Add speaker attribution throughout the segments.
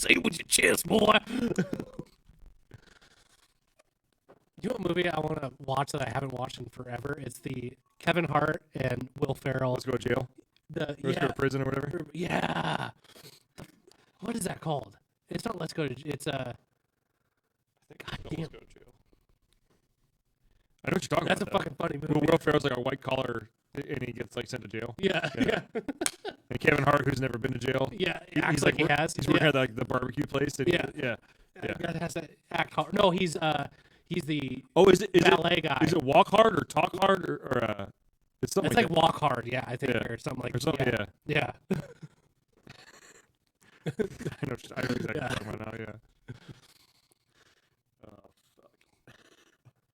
Speaker 1: Say it with your chest, boy. You know what movie I want to watch that I haven't watched in forever? It's the Kevin Hart and Will Ferrell.
Speaker 2: Let's go to jail. Let's go to prison or whatever.
Speaker 1: Yeah. What is that called? It's not Let's Go to. It's
Speaker 2: I think
Speaker 1: God
Speaker 2: Let's
Speaker 1: damn.
Speaker 2: go to jail. I know what you're talking
Speaker 1: That's
Speaker 2: about.
Speaker 1: a fucking funny movie.
Speaker 2: Will Ferrell's like a white collar, and he gets like sent to jail.
Speaker 1: Yeah.
Speaker 2: And Kevin Hart, who's never been to jail.
Speaker 1: Yeah.
Speaker 2: He's
Speaker 1: like he has.
Speaker 2: He's working at like the barbecue place. And
Speaker 1: Yeah.
Speaker 2: Yeah.
Speaker 1: He has to act hard. No, he's the
Speaker 2: Is it
Speaker 1: ballet guy.
Speaker 2: Is it walk hard or talk hard or it's something?
Speaker 1: It's like walk hard. Yeah, I think, or something like
Speaker 2: that.
Speaker 1: Yeah.
Speaker 2: I know exactly what you're talking about now. Yeah. Oh fuck.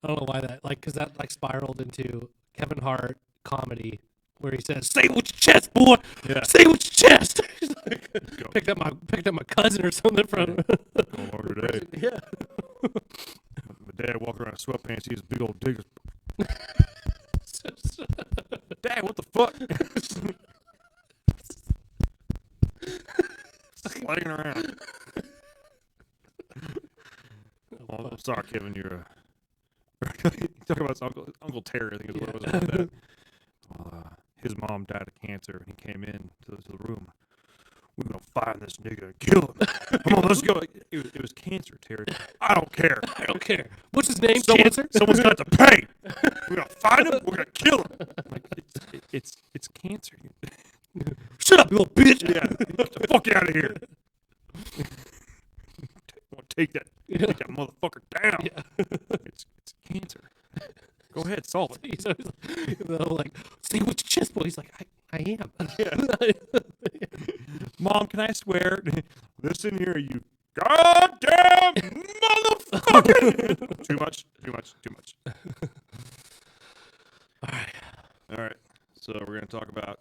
Speaker 1: I don't know why that, because that spiraled into Kevin Hart comedy where he says, "Say it with your chest, boy.
Speaker 2: Yeah.
Speaker 1: Say it with your chest." He's like, picked up my cousin or something from.
Speaker 2: Going over today.
Speaker 1: Yeah.
Speaker 2: My dad walking around in sweatpants. He's a big old digger. Dad, what the fuck? Slanging around. Well, I'm sorry, Kevin. You're talking about his Uncle Terry, I think is what it was about that. Well, his mom died of cancer, and he came in to the room. We're going to find this nigga and kill him. Come on, let's go. It was cancer, Terry. I don't care.
Speaker 1: I don't care. What's his name? Cancer?
Speaker 2: Someone's got to pay. We're going to find him. We're going to kill him. Like, it's cancer.
Speaker 1: Shut up, you little bitch.
Speaker 2: Yeah. Get the fuck out of here. Take that motherfucker down.
Speaker 1: Yeah.
Speaker 2: It's cancer. Go ahead, solve it.
Speaker 1: He's always like, "Say with your chest, boy." He's like, I am.
Speaker 2: Yeah. Mom, can I swear? Listen here, you goddamn motherfucker. Too much. All right. So we're going to talk about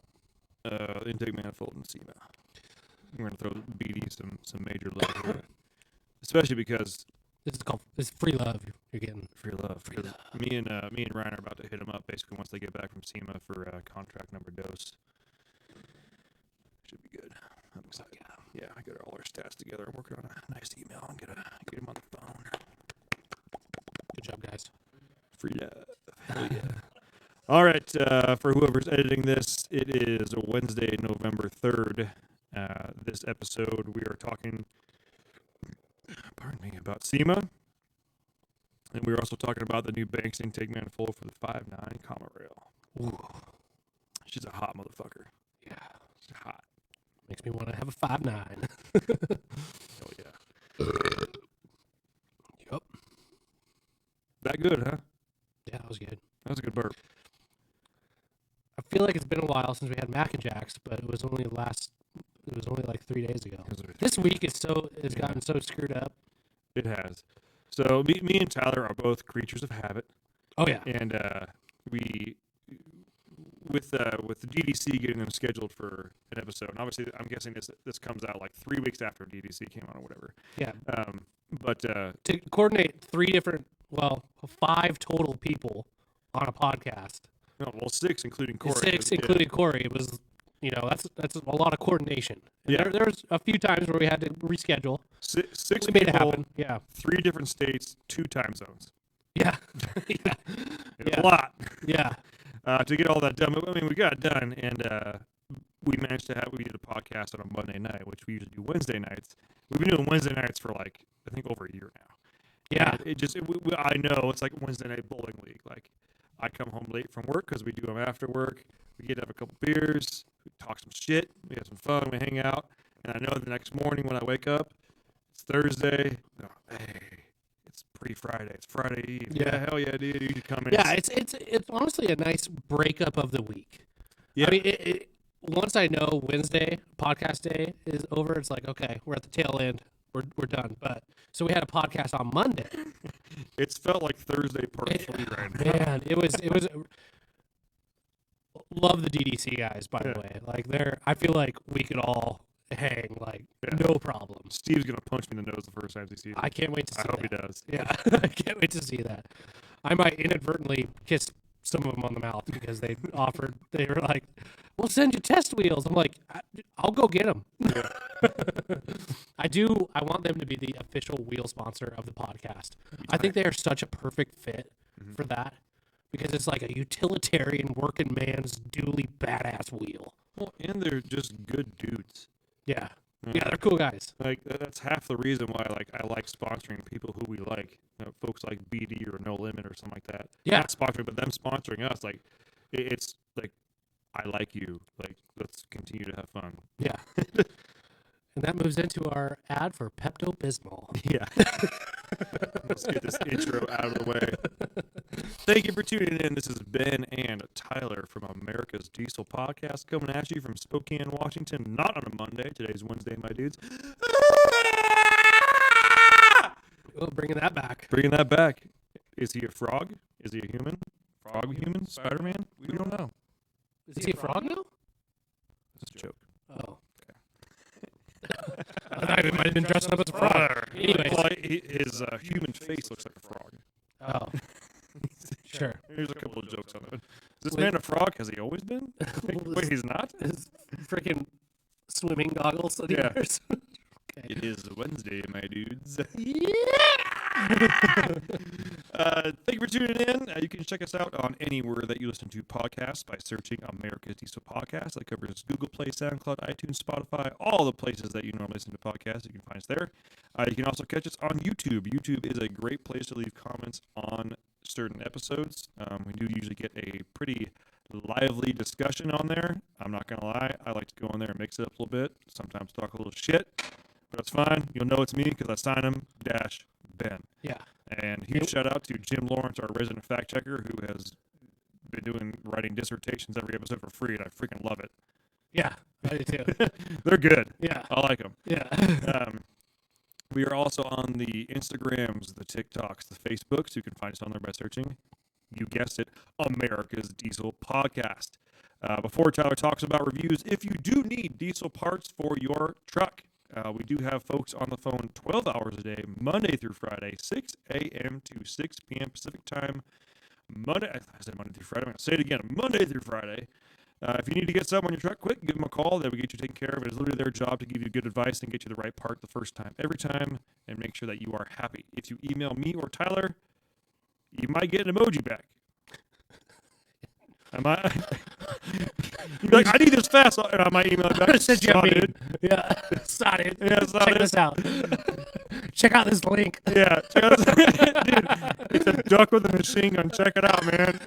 Speaker 2: intake manifold and SEMA. We're going to throw BD some major love here. Especially because
Speaker 1: it's free love you're getting.
Speaker 2: Free love. Me and Ryan are about to hit them up basically once they get back from SEMA for contract number dose. Should be good. I'm excited. Yeah, I got all our stats together. I'm working on a nice email and get him on the phone.
Speaker 1: Good job, guys.
Speaker 2: Free love. Hell yeah. All right, for whoever's editing this, it is Wednesday, November 3rd. This episode, we are talking, about SEMA. And we were also talking about the new Banks intake manifold for the 5.9 comma rail.
Speaker 1: Ooh.
Speaker 2: She's a hot motherfucker.
Speaker 1: Yeah.
Speaker 2: She's hot.
Speaker 1: Makes me want to have a 5.9.
Speaker 2: Hell yeah.
Speaker 1: Yep.
Speaker 2: That good, huh?
Speaker 1: Yeah, that was good.
Speaker 2: That was a good burp.
Speaker 1: I feel like it's been a while since we had Mac and Jacks, but it was only like 3 days ago. This week has gotten so screwed up.
Speaker 2: It has. So me and Tyler are both creatures of habit.
Speaker 1: Oh yeah.
Speaker 2: And we with the DDC getting them scheduled for an episode. And obviously, I'm guessing this comes out like 3 weeks after DDC came on or whatever.
Speaker 1: Yeah.
Speaker 2: But
Speaker 1: to coordinate 5 total people on a podcast.
Speaker 2: No, well, 6 including Corey.
Speaker 1: 6 including Corey. It was, that's a lot of coordination. And
Speaker 2: yeah.
Speaker 1: There was a few times where we had to reschedule.
Speaker 2: 6
Speaker 1: we
Speaker 2: people,
Speaker 1: made it happen. Yeah.
Speaker 2: 3 different states, 2 time zones.
Speaker 1: Yeah. Yeah.
Speaker 2: It's a lot.
Speaker 1: Yeah.
Speaker 2: To get all that done. I mean, we got it done, and we did a podcast on a Monday night, which we usually do Wednesday nights. We've been doing Wednesday nights for I think over a year now.
Speaker 1: Yeah.
Speaker 2: And I know it's like Wednesday night bowling league. Like, I come home late from work because we do them after work. We get to have a couple beers, we talk some shit, we have some fun, we hang out, and I know the next morning when I wake up, it's Thursday. Oh, hey, it's pre-Friday. It's Friday Eve. Yeah, hell yeah, dude. You should come in.
Speaker 1: Yeah, it's honestly a nice breakup of the week. Yeah. I mean, once I know Wednesday podcast day is over, it's like, okay, we're at the tail end. We're done. But so we had a podcast on Monday.
Speaker 2: It's felt like Thursday part 3 right now.
Speaker 1: Man, it was. Love the DDC guys, by the way. Like I feel like we could all hang, no problem.
Speaker 2: Steve's gonna punch me in the nose the first time he sees it.
Speaker 1: I can't wait to see that.
Speaker 2: I hope he does.
Speaker 1: Yeah, I can't wait to see that. I might inadvertently kiss some of them on the mouth because they were like, we'll send you test wheels. I'm like, I'll go get them.
Speaker 2: Yeah.
Speaker 1: I want them to be the official wheel sponsor of the podcast. I think they are such a perfect fit for that because it's like a utilitarian working man's dually badass wheel.
Speaker 2: Well, and they're just good dudes.
Speaker 1: Yeah. Yeah, they're cool guys.
Speaker 2: Like that's half the reason why I like sponsoring people who we like, folks like BD or No Limit or something like that.
Speaker 1: Yeah.
Speaker 2: Not sponsoring, but them sponsoring us. Like it's like I like you. Like let's continue to have fun.
Speaker 1: Yeah. And that moves into our ad for Pepto-Bismol.
Speaker 2: Yeah. Let's get this intro out of the way. Thank you for tuning in. This is Ben and Tyler from America's Diesel Podcast coming at you from Spokane, Washington. Not on a Monday. Today's Wednesday, my dudes.
Speaker 1: Oh, bringing that back.
Speaker 2: Bringing that back. Is he a frog? Is he a human? Frog human? Spider-Man? We don't know.
Speaker 1: Is he a frog now?
Speaker 2: That's a joke.
Speaker 1: Oh. I thought he might have been dressing up as a frog. Anyways.
Speaker 2: Well, his human face looks like a frog.
Speaker 1: Oh. Sure.
Speaker 2: Here's a couple of jokes on that. Is this man a frog? Has he always been? Wait, he's not?
Speaker 1: His freaking swimming goggles that he
Speaker 2: Yeah.
Speaker 1: wears. Okay.
Speaker 2: It is Wednesday, my dudes.
Speaker 1: Yeah!
Speaker 2: Thank you for tuning in. You can check us out on anywhere that you listen to podcasts by searching America's Diesel Podcast. That covers Google Play, SoundCloud, iTunes, Spotify, all the places that you normally listen to podcasts. You can find us there. You can also catch us on YouTube. YouTube is a great place to leave comments on certain episodes. We do usually get a pretty lively discussion on there. I'm not going to lie. I like to go on there and mix it up a little bit. Sometimes talk a little shit. But it's fine. You'll know it's me because I sign him -Ben.
Speaker 1: Yeah.
Speaker 2: And huge shout out to Jim Lawrence, our resident fact checker, who has been writing dissertations every episode for free, and I freaking love it.
Speaker 1: Yeah, I do too.
Speaker 2: They're good.
Speaker 1: Yeah.
Speaker 2: I like them.
Speaker 1: Yeah.
Speaker 2: We are also on the Instagrams, the TikToks, the Facebooks. You can find us on there by searching, you guessed it, America's Diesel Podcast. Before Tyler talks about reviews, if you do need diesel parts for your truck, we do have folks on the phone 12 hours a day, Monday through Friday, 6 a.m. to 6 p.m. Pacific time. I said Monday through Friday. I'm going to say it again, Monday through Friday. If you need to get something on your truck quick, give them a call. They will get you taken care of. It is literally their job to give you good advice and get you the right part the first time, every time, and make sure that you are happy. If you email me or Tyler, you might get an emoji back. You'd be like, I need this fast. And I might email it back.
Speaker 1: Said you mean. Yeah. Started.
Speaker 2: Yeah,
Speaker 1: Check this out. Check out this link.
Speaker 2: Yeah, check out this. Dude, it's a duck with a machine gun. Check it out, man.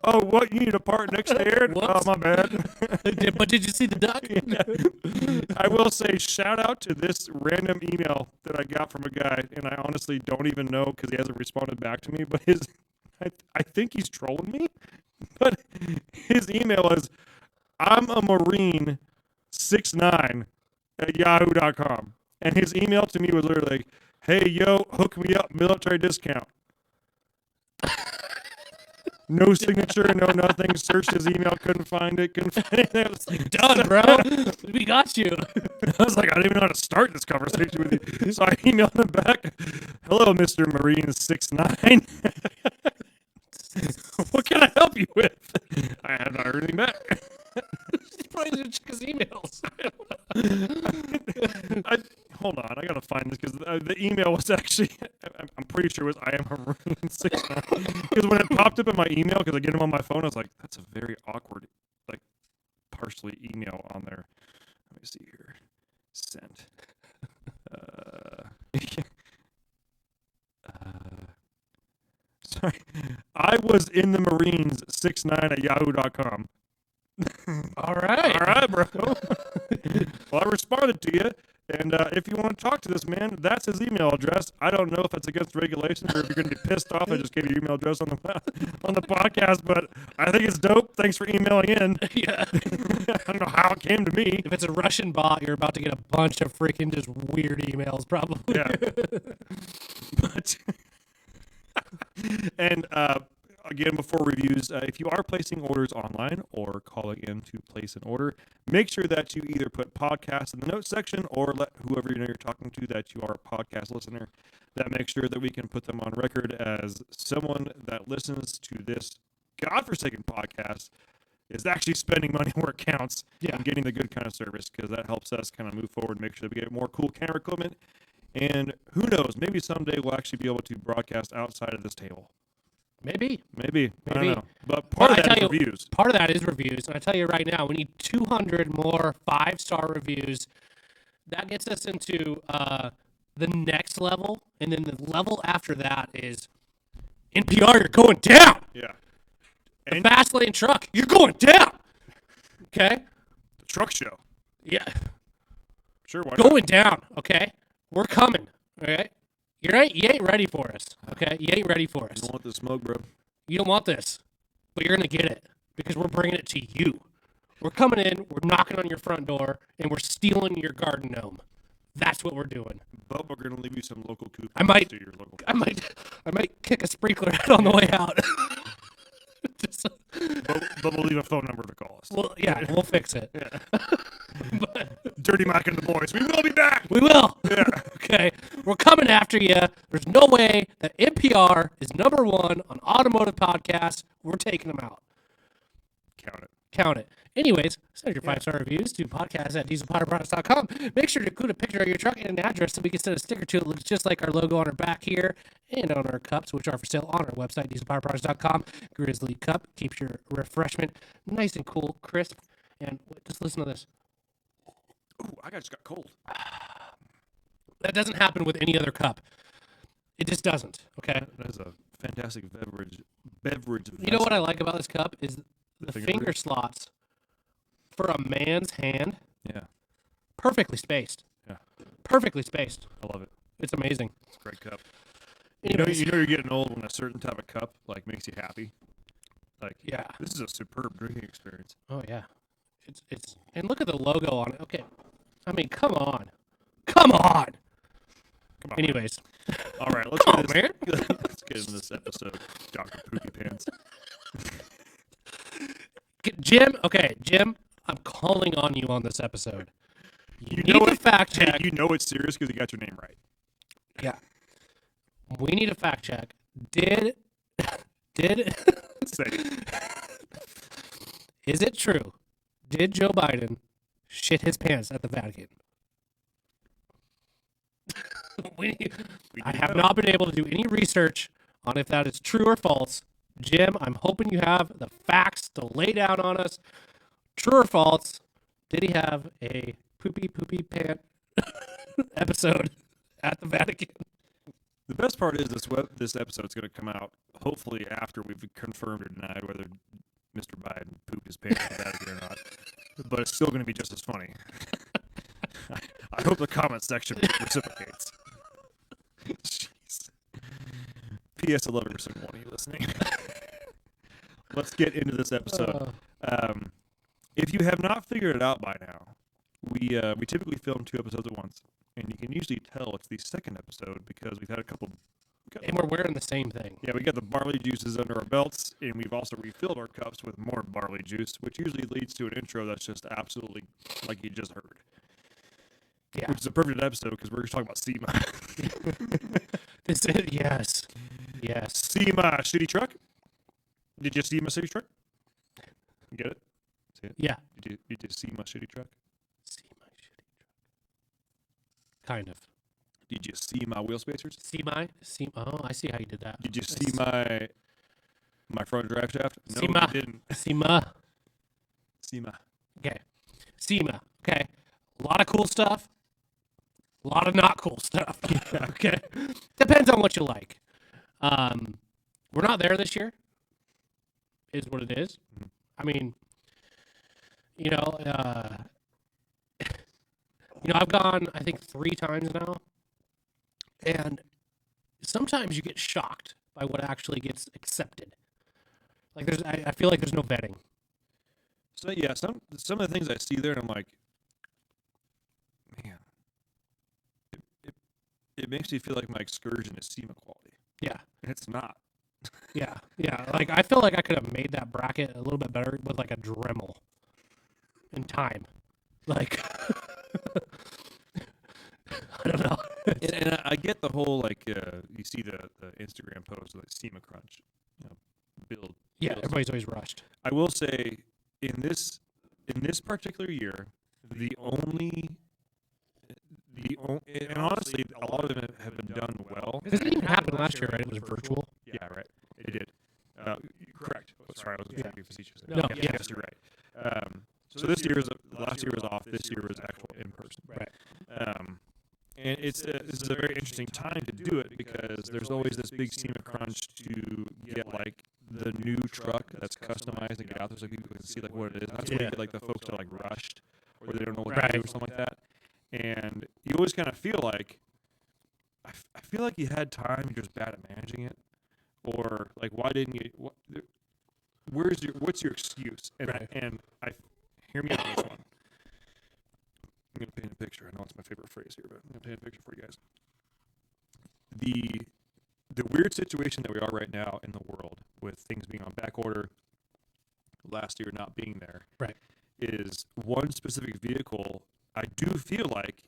Speaker 2: Oh, what? You need a part next to Aaron? Oh, my bad.
Speaker 1: But did you see the duck?
Speaker 2: Yeah. I will say shout out to this random email that I got from a guy, and I honestly don't even know because he hasn't responded back to me, but I think he's trolling me. But his email is, I'm a Marine 69 at yahoo.com. And his email to me was literally like, hey, yo, hook me up, military discount. No signature, no nothing. Searched his email, couldn't find it. I was like,
Speaker 1: Done, bro. We got you.
Speaker 2: I was like, I don't even know how to start this conversation with you. So I emailed him back, hello, Mr. Marine 69. What can I help you with? I have not heard anything back.
Speaker 1: He probably didn't check his emails.
Speaker 2: Hold on, I gotta find this because the email was actually, I'm pretty sure it was I am a Marine 69. Because when it popped up in my email, because I get them on my phone, I was like, that's a very awkward, like, partially email on there. Let me see here. Sent. Sorry. I was in the Marines 69 at yahoo.com.
Speaker 1: All right.
Speaker 2: All right, bro. Well, I responded to you. And if you want to talk to this man, that's his email address. I don't know if it's against regulations or if you're going to be pissed off. I just gave you your email address on the podcast, but I think it's dope. Thanks for emailing in.
Speaker 1: Yeah.
Speaker 2: I don't know how it came to me.
Speaker 1: If it's a Russian bot, you're about to get a bunch of freaking just weird emails, probably.
Speaker 2: Yeah. But and again, before reviews, if you are placing orders online or calling in to place an order, make sure that you either put podcast in the notes section or let whoever you know you're talking to that you are a podcast listener. That makes sure that we can put them on record as someone that listens to this godforsaken podcast is actually spending money where it counts
Speaker 1: Yeah.
Speaker 2: and getting the good kind of service, because that helps us kind of move forward, make sure that we get more cool camera equipment. And who knows, maybe someday we'll actually be able to broadcast outside of this table.
Speaker 1: Maybe.
Speaker 2: Maybe. I don't
Speaker 1: Maybe.
Speaker 2: know. But part of
Speaker 1: I
Speaker 2: that
Speaker 1: tell
Speaker 2: is
Speaker 1: you,
Speaker 2: reviews.
Speaker 1: Part of that is reviews. And I tell you right now, we need 200 more 5-star reviews. That gets us into the next level. And then the level after that is NPR, you're going down.
Speaker 2: Yeah.
Speaker 1: The fast lane truck, you're going down. Okay?
Speaker 2: The truck show.
Speaker 1: Yeah.
Speaker 2: Sure, why not?
Speaker 1: Going down, okay? We're coming, okay? You ain't ready for us, okay? You ain't ready for us.
Speaker 2: You don't want the smoke, bro.
Speaker 1: You don't want this, but you're going to get it because we're bringing it to you. We're coming in, we're knocking on your front door, and we're stealing your garden gnome. That's what we're doing.
Speaker 2: But we're going to leave you some local coupons
Speaker 1: I might
Speaker 2: to your local.
Speaker 1: I might kick a sprinkler head on the way out.
Speaker 2: But we'll leave a phone number to call us.
Speaker 1: Well, yeah, we'll fix it.
Speaker 2: Dirty Mike and the boys. We will be back.
Speaker 1: We will.
Speaker 2: Yeah.
Speaker 1: Okay. We're coming after you. There's no way that NPR is #1 on automotive podcasts. We're taking them out. Count it. Anyways, send your 5-star reviews to podcast@dieselpowerproducts.com. Make sure to include a picture of your truck and an address so we can send a sticker to it. It looks just like our logo on our back here and on our cups, which are for sale on our website, dieselpowerproducts.com. Grizzly Cup keeps your refreshment nice and cool, crisp. And just listen to this.
Speaker 2: Ooh, I just got cold.
Speaker 1: That doesn't happen with any other cup. It just doesn't, okay?
Speaker 2: That is a fantastic beverage.
Speaker 1: You know what I like about this cup is the
Speaker 2: finger
Speaker 1: finger
Speaker 2: grip?
Speaker 1: slots for a man's hand.
Speaker 2: Yeah.
Speaker 1: Perfectly spaced.
Speaker 2: Yeah.
Speaker 1: Perfectly spaced.
Speaker 2: I love it.
Speaker 1: It's amazing.
Speaker 2: It's a great cup.
Speaker 1: Anyways.
Speaker 2: You know you're getting old when a certain type of cup like makes you happy. Like,
Speaker 1: Yeah.
Speaker 2: This is a superb drinking experience.
Speaker 1: Oh yeah. It's and look at the logo on it. Okay. I mean, come on. Come on. Anyways.
Speaker 2: All right, let's
Speaker 1: Come
Speaker 2: get
Speaker 1: on,
Speaker 2: this, let's get into this episode, Dr. Poopy Pants.
Speaker 1: Jim, I'm calling on you on this episode. You
Speaker 2: know
Speaker 1: need to
Speaker 2: it-
Speaker 1: fact
Speaker 2: Hey,
Speaker 1: check.
Speaker 2: you know it's serious because you got your name right.
Speaker 1: Yeah. We need a fact check. Did
Speaker 2: Say it.
Speaker 1: is it true? Did Joe Biden shit his pants at the Vatican? I have not been able to do any research on if that is true or false. Jim, I'm hoping you have the facts to lay down on us. True or false? Did he have a poopy pant episode at the Vatican?
Speaker 2: The best part is this episode is going to come out hopefully after we've confirmed or denied whether Mr. Biden pooped his pants at the Vatican or not. But it's still going to be just as funny. I hope the comment section reciprocates. Jeez. P.S. I love every single one of you listening. Let's get into this episode. If you have not figured it out by now, we typically film 2 episodes at once, and you can usually tell it's the second episode because we've had a couple.
Speaker 1: And we're wearing the same thing.
Speaker 2: Yeah, we got the barley juices under our belts, and we've also refilled our cups with more barley juice, which usually leads to an intro that's just absolutely like you just heard.
Speaker 1: Yeah.
Speaker 2: Which is a perfect episode because we're just talking about SEMA.
Speaker 1: This is, yes.
Speaker 2: SEMA shitty truck. Did you see my shitty truck? You get it? See it?
Speaker 1: Yeah.
Speaker 2: Did you see my shitty truck?
Speaker 1: See my shitty truck. Kind of.
Speaker 2: Did you see my wheel spacers?
Speaker 1: Oh, I see how you did that.
Speaker 2: Did you see my front drive shaft? No,
Speaker 1: SEMA.
Speaker 2: you didn't.
Speaker 1: SEMA.
Speaker 2: SEMA.
Speaker 1: SEMA. Okay. A lot of cool stuff. A lot of not cool stuff. Okay. Depends on what you like. We're not there this year. Is what it is.
Speaker 2: Mm-hmm.
Speaker 1: I mean, I've gone, I think, 3 times now. And sometimes you get shocked by what actually gets accepted. Like I feel like there's no vetting.
Speaker 2: So yeah, some of the things I see there, and I'm like, man, it makes me feel like my excursion is SEMA quality.
Speaker 1: Yeah.
Speaker 2: And it's not.
Speaker 1: Yeah. Like I feel like I could have made that bracket a little bit better with like a Dremel in time. Like I don't know.
Speaker 2: And I get the whole like you see the Instagram post like SEMA crunch, build.
Speaker 1: Yeah,
Speaker 2: build.
Speaker 1: everybody's always rushed.
Speaker 2: I will say in this particular year, and honestly, a lot of them have been done well.
Speaker 1: It didn't even happen last year, right? It was virtual.
Speaker 2: Yeah, right. It did. Correct. Sorry, I was trying to be facetious.
Speaker 1: No,
Speaker 2: yes, you're right. So last year was off. This year was actual in person.
Speaker 1: Right.
Speaker 2: And this is a very interesting time to do it because there's always this big SEMA crunch to get like the new truck that's customized and get out there so people can see like what it is. That's where you get like the folks that are like rushed or they don't know what to do or something like that. And you always kind of feel like I feel like you had time, you're just bad at managing it, or like why didn't you? What's your excuse? And hear me out on this one. I'm going to paint a picture. I know it's my favorite phrase here, but I'm going to paint a picture for you guys. The weird situation that we are right now in the world with things being on back order, last year not being there,
Speaker 1: right,
Speaker 2: is one specific vehicle I do feel like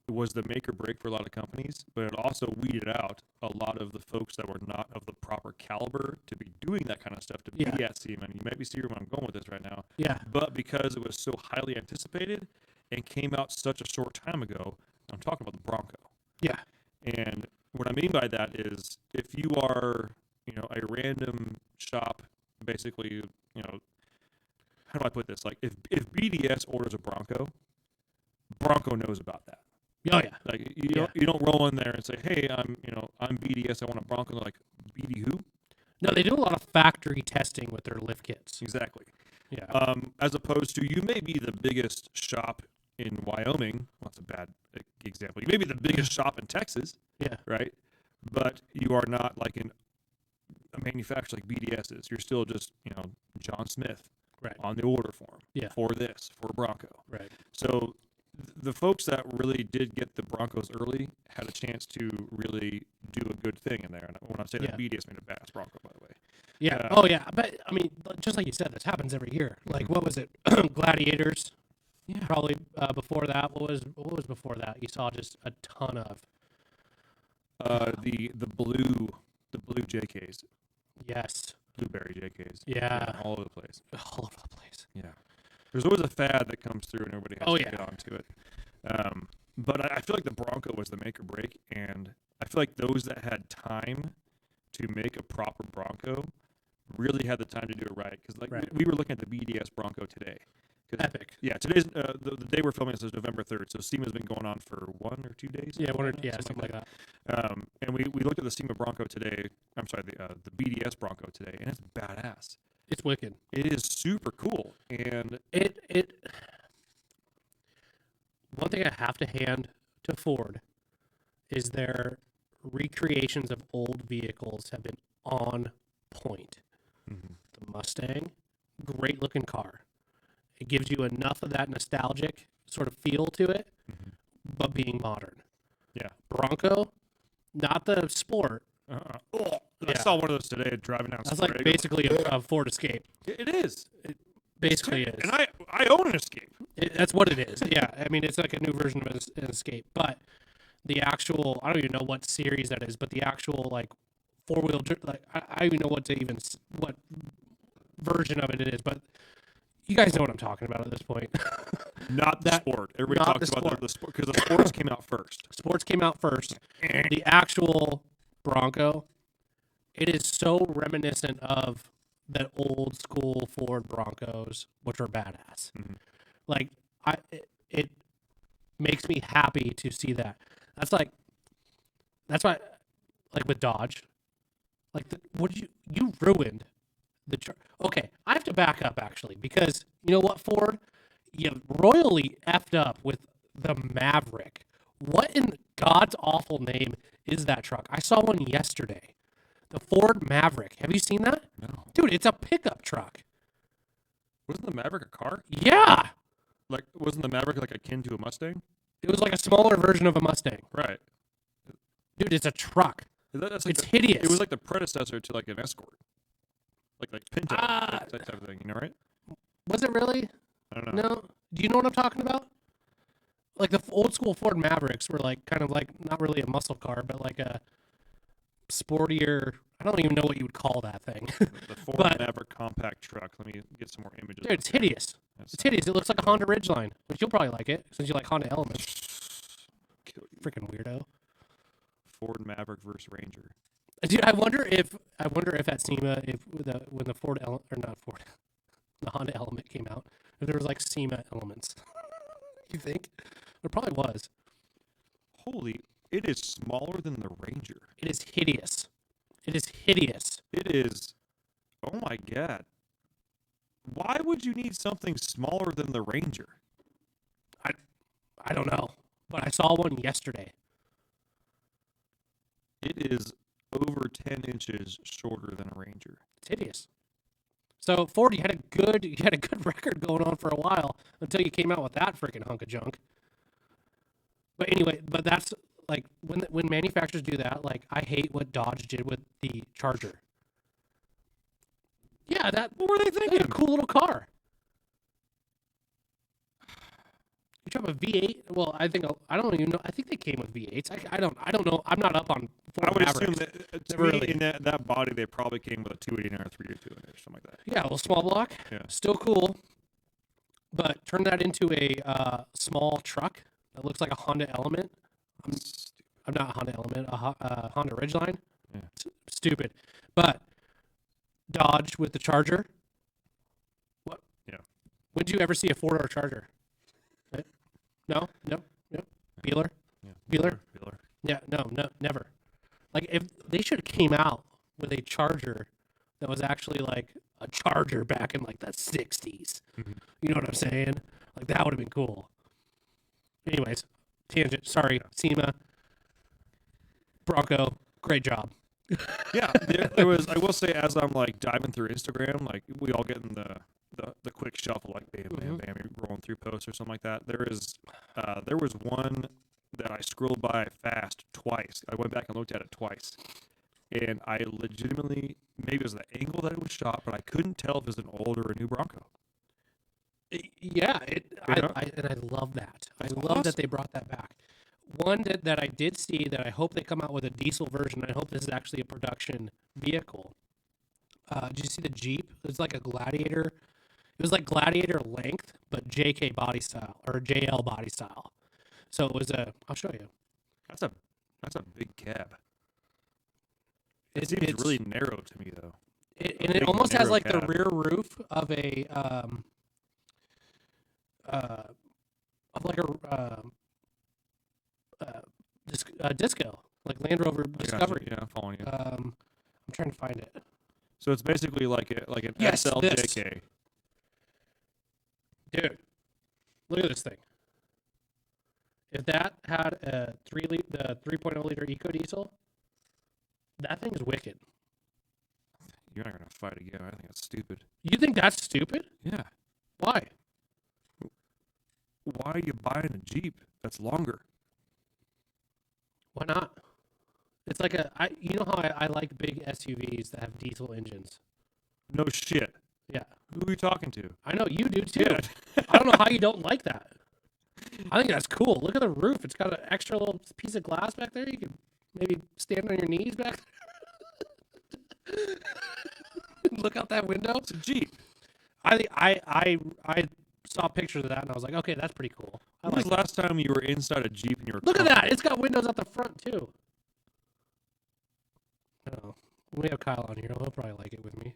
Speaker 2: it was the make or break for a lot of companies, but it also weeded out a lot of the folks that were not of the proper caliber to be doing that kind of stuff, to be at SEMA. And you might be seeing where I'm going with this right now.
Speaker 1: Yeah.
Speaker 2: But because it was so highly anticipated and came out such a short time ago, I'm talking about the Bronco.
Speaker 1: Yeah.
Speaker 2: And what I mean by that is if you are, a random shop, basically, how do I put this? Like if BDS orders a Bronco knows about that.
Speaker 1: Oh yeah.
Speaker 2: Like you don't roll in there and say, "Hey, I'm BDS. I want a Bronco." They're like, "BD who?"
Speaker 1: No, they do a lot of factory testing with their lift kits.
Speaker 2: Exactly.
Speaker 1: Yeah.
Speaker 2: As opposed to you may be the biggest shop in Wyoming. Well, that's a bad example. You may be the biggest shop in Texas.
Speaker 1: Yeah.
Speaker 2: Right. But you are not like a manufacturer like BDS is. You're still just John Smith.
Speaker 1: Right.
Speaker 2: On the order form.
Speaker 1: Yeah.
Speaker 2: For Bronco.
Speaker 1: Right.
Speaker 2: So the folks that really did get the Broncos early had a chance to really do a good thing in there. And when I say that, BDS made a badass Bronco, by the way.
Speaker 1: Yeah. But I mean, just like you said, this happens every year. Like, what was it? Gladiators. Yeah. Probably before that. What was before that? You saw just a ton of.
Speaker 2: The blue JKs.
Speaker 1: Yes.
Speaker 2: Blueberry JKs.
Speaker 1: Yeah.
Speaker 2: All over the place.
Speaker 1: All over the place.
Speaker 2: Yeah. There's always a fad that comes through and everybody has to get onto it. But I feel like the Bronco was the make or break, and I feel like those that had time to make a proper Bronco really had the time to do it right. Because we were looking at the BDS Bronco today.
Speaker 1: Epic.
Speaker 2: Yeah, today's the day we're filming this is November 3rd, so SEMA's been going on for 1 or 2 days.
Speaker 1: Yeah, something like that.
Speaker 2: And we looked at the SEMA Bronco today. I'm sorry, the BDS Bronco today, and it's badass.
Speaker 1: It's wicked.
Speaker 2: It is super cool, and
Speaker 1: it. One thing I have to hand to Ford is their recreations of old vehicles have been on point. Mm-hmm. The Mustang, great looking car. It gives you enough of that nostalgic sort of feel to it, but being modern.
Speaker 2: Yeah.
Speaker 1: Bronco, not the Sport.
Speaker 2: I saw one of those today driving down.
Speaker 1: That's like basically a Ford Escape.
Speaker 2: It is.
Speaker 1: It basically is.
Speaker 2: And I own an Escape.
Speaker 1: That's what it is. Yeah. I mean, it's like a new version of an Escape. But the actual, I don't even know what series that is, but the actual like four-wheel, like I don't even know what version of it is, but you guys know what I'm talking about at this point.
Speaker 2: Not the Sport. Everybody talks about the Sport because the Sports came out first.
Speaker 1: Sports came out first. The actual Bronco, it is so reminiscent of that old school Ford Broncos, which are badass. Mm-hmm. Like it makes me happy to see that. That's why, like with Dodge, like you ruined the okay, I have to back up actually because you know what, Ford, you royally effed up with the Maverick. What in God's awful name is that truck? I saw one yesterday. The Ford Maverick. Have you seen that?
Speaker 2: No.
Speaker 1: Dude, it's a pickup truck.
Speaker 2: Wasn't the Maverick a car?
Speaker 1: Yeah.
Speaker 2: Like, wasn't the Maverick like akin to a Mustang?
Speaker 1: It was like a smaller version of a Mustang.
Speaker 2: Right.
Speaker 1: Dude, it's a truck. It's hideous.
Speaker 2: It was like the predecessor to like an Escort. Like Pinto, that type of thing, you know, right?
Speaker 1: Was it really?
Speaker 2: I don't know.
Speaker 1: No. Do you know what I'm talking about? Like the old school Ford Mavericks were like kind of like not really a muscle car, but like a sportier. I don't even know what you would call that thing.
Speaker 2: The Ford
Speaker 1: But-
Speaker 2: Maverick compact truck. Let me get some more images.
Speaker 1: Dude, it's hideous. It's hideous. It looks like a Honda Ridgeline, which you'll probably like it since you like Honda Elements. Freaking weirdo.
Speaker 2: Ford Maverick versus Ranger.
Speaker 1: Dude, I wonder if at SEMA, when the Ford or not Ford, the Honda Element came out, if there was like SEMA elements. You think? There probably was.
Speaker 2: Holy, it is smaller than the Ranger.
Speaker 1: It is hideous. It is hideous.
Speaker 2: It is. Oh my god. Why would you need something smaller than the Ranger?
Speaker 1: I don't know, but I saw one yesterday.
Speaker 2: It is over 10 inches shorter than a Ranger.
Speaker 1: It's hideous. So Ford, you had a good record going on for a while until you came out with that freaking hunk of junk. But anyway, that's like when manufacturers do that. Like I hate what Dodge did with the Charger. Yeah, what were they thinking? A cool little car. You drive a V8. Well, I don't even know. I think they came with V8s. I don't know. I'm not up on Ford
Speaker 2: I would
Speaker 1: Mavericks.
Speaker 2: assume that to
Speaker 1: Really.
Speaker 2: me, in that body, they probably came with a 289 or 302 in it or something like that.
Speaker 1: Yeah, a little small block.
Speaker 2: Yeah.
Speaker 1: Still cool. But turn that into a small truck that looks like a Honda Element. I'm not a Honda Element, a Honda Ridgeline.
Speaker 2: Yeah.
Speaker 1: Stupid. But Dodge with the Charger. What?
Speaker 2: Yeah.
Speaker 1: Would you ever see a 4-door Charger? Right? No. Beeler.
Speaker 2: Yeah.
Speaker 1: Beeler?
Speaker 2: Beeler.
Speaker 1: Yeah. No. Never. Like if they should have came out with a Charger that was actually like a Charger back in like the 60s.
Speaker 2: Mm-hmm.
Speaker 1: You know what I'm saying? Like that would have been cool. Anyways, tangent. Sorry, SEMA, Bronco, great job.
Speaker 2: Yeah, there was. I will say, as I'm like diving through Instagram, like we all get in the quick shuffle, like bam, bam, bam, you're rolling through posts or something like that. There was one that I scrolled by fast twice. I went back and looked at it twice, and I legitimately, maybe it was the angle that it was shot, but I couldn't tell if it was an old or a new Bronco.
Speaker 1: Yeah, I love that.
Speaker 2: That's
Speaker 1: I love
Speaker 2: awesome.
Speaker 1: that they brought that back. One that I did see that I hope they come out with a diesel version. I hope this is actually a production vehicle. Did you see the Jeep? It was like a Gladiator. It was like Gladiator length, but JK body style or JL body style. So it was I'll show you.
Speaker 2: That's a big cab. It seems really narrow to me though.
Speaker 1: And it almost has like the rear roof of a disco, like Land Rover Discovery.
Speaker 2: Yeah, I'm following you.
Speaker 1: I'm trying to find it.
Speaker 2: So it's basically like an
Speaker 1: Yes,
Speaker 2: SL
Speaker 1: this.
Speaker 2: JK.
Speaker 1: Dude, look at this thing. If that had a 3.0 liter eco diesel, that thing is wicked.
Speaker 2: You're not gonna fight again. I think that's stupid.
Speaker 1: You think that's stupid?
Speaker 2: Yeah.
Speaker 1: Why?
Speaker 2: Why are you buying a Jeep that's longer?
Speaker 1: Why not? It's like you know how I like big SUVs that have diesel engines.
Speaker 2: No shit.
Speaker 1: Yeah,
Speaker 2: Who are you talking to?
Speaker 1: I know you do too.
Speaker 2: Yeah.
Speaker 1: I don't know how you don't like that. I think that's cool. Look at the roof. It's got an extra little piece of glass back there. You can maybe stand on your knees back there. Look out that window.
Speaker 2: It's a Jeep.
Speaker 1: I saw pictures of that and I was like, okay, that's pretty cool.
Speaker 2: When was the last time you were inside a Jeep and you were
Speaker 1: Look at
Speaker 2: comfortable?
Speaker 1: that. It's got windows at the front too. Oh, we have Kyle on here. He'll probably like it with me.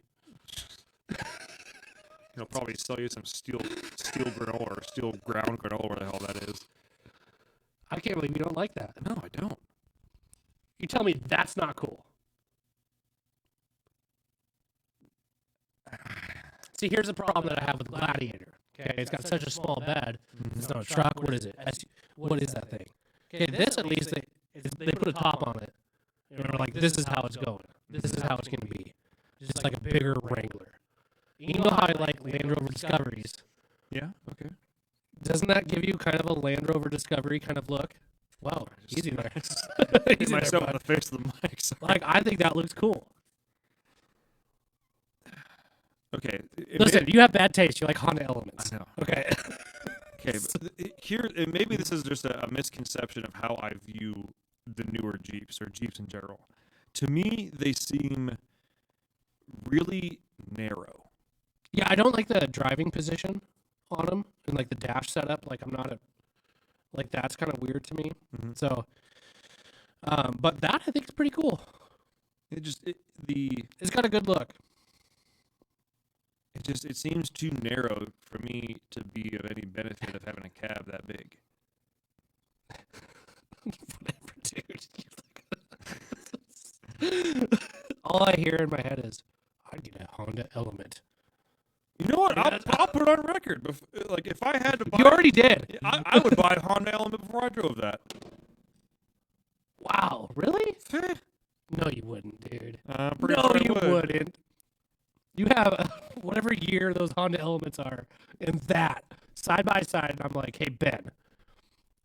Speaker 2: He'll probably sell you some steel granola or steel ground granola, where the hell that is.
Speaker 1: I can't believe you don't like that.
Speaker 2: No, I don't.
Speaker 1: You tell me that's not cool. See, here's the problem that I have with Gladiator. Okay, it's got such a small bed. It's not a truck. What is it? What is that thing? Okay, this at least they put a top on it. And they're like, this is how it's going. This is how it's going to be. Just like a bigger Wrangler. You know how I like Land Rover Discoveries?
Speaker 2: Yeah. Okay.
Speaker 1: Doesn't that give you kind of a Land Rover Discovery kind of look? Wow, easy there.
Speaker 2: Hit
Speaker 1: Easy there,
Speaker 2: myself in
Speaker 1: bud.
Speaker 2: the face with the mic. Sorry.
Speaker 1: Like, I think that looks cool.
Speaker 2: Okay.
Speaker 1: Listen, you have bad taste. You like Honda Elements.
Speaker 2: I know.
Speaker 1: Okay.
Speaker 2: Okay, but here, and maybe this is just a misconception of how I view the newer Jeeps or Jeeps in general. to me, they seem really narrow.
Speaker 1: Yeah, I don't like the driving position on them and like the dash setup. Like I'm not a like that's kind of weird to me.
Speaker 2: Mm-hmm.
Speaker 1: So, but that I think is pretty cool. It's got a good look.
Speaker 2: It seems too narrow for me to be of any benefit of having a cab that big.
Speaker 1: Whatever, dude. All I hear in my head is, I'd get a Honda Element.
Speaker 2: You know what? I'll put it on record. Like if I had to buy,
Speaker 1: you already did.
Speaker 2: I would buy a Honda Element before I drove that.
Speaker 1: Wow, really? No, you wouldn't, dude.
Speaker 2: No,
Speaker 1: sure you wouldn't. You have whatever year those Honda Elements are, and that side by side. And I'm like, hey Ben,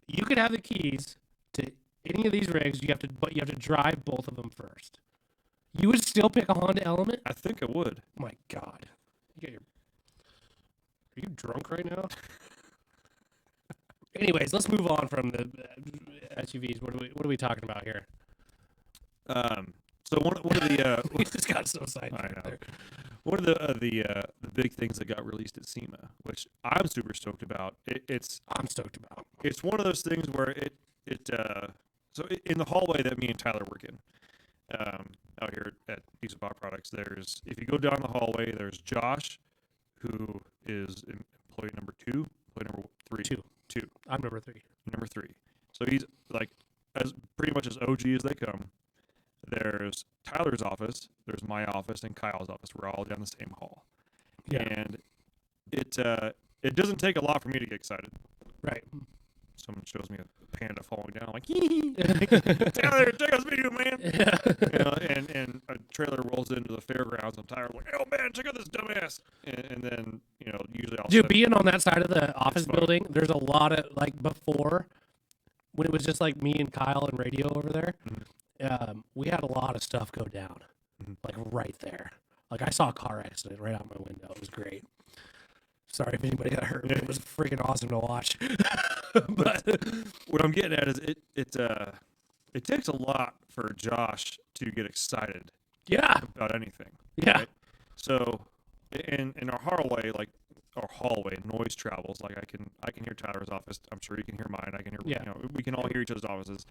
Speaker 1: you could have the keys to any of these rigs. But you have to drive both of them first. You would still pick a Honda Element?
Speaker 2: I think I would.
Speaker 1: Oh my God, are you drunk right now? Anyways, let's move on from the SUVs. What are we talking about here?
Speaker 2: So one of the
Speaker 1: we just got so sidetracked.
Speaker 2: I know. One of the big things that got released at SEMA, which I'm super stoked about.
Speaker 1: I'm stoked about.
Speaker 2: It's one of those things where so in the hallway that me and Tyler work in, out here at Piece of Pop Products, if you go down the hallway, there's Josh, who is employee number 2, employee number 3. 2.
Speaker 1: I'm number 3.
Speaker 2: Number 3. So he's like as pretty much as OG as they come. There's Tyler's office, there's my office, and Kyle's office. We're all down the same hall.
Speaker 1: Yeah.
Speaker 2: And it doesn't take a lot for me to get excited.
Speaker 1: Right.
Speaker 2: Someone shows me a panda falling down. I'm like, Tyler, check out this video, man. Yeah. You know, and a trailer rolls into the fairgrounds, and Tyler's like, oh, man, check out this dumbass. And then, usually I'll
Speaker 1: Dude, being on that side of the office building, there's a lot of, like, before, when it was just, like, me and Kyle and radio over there, we had a lot of stuff go down, like, right there. Like, I saw a car accident right out my window. It was great. Sorry if anybody got hurt. It was freaking awesome to watch.
Speaker 2: But what I'm getting at is it takes a lot for Josh to get excited.
Speaker 1: Yeah.
Speaker 2: About anything.
Speaker 1: Yeah.
Speaker 2: Right? So in our hallway, noise travels. Like I can hear Tyler's office. I'm sure you can hear mine. I can hear. We can all hear each other's offices.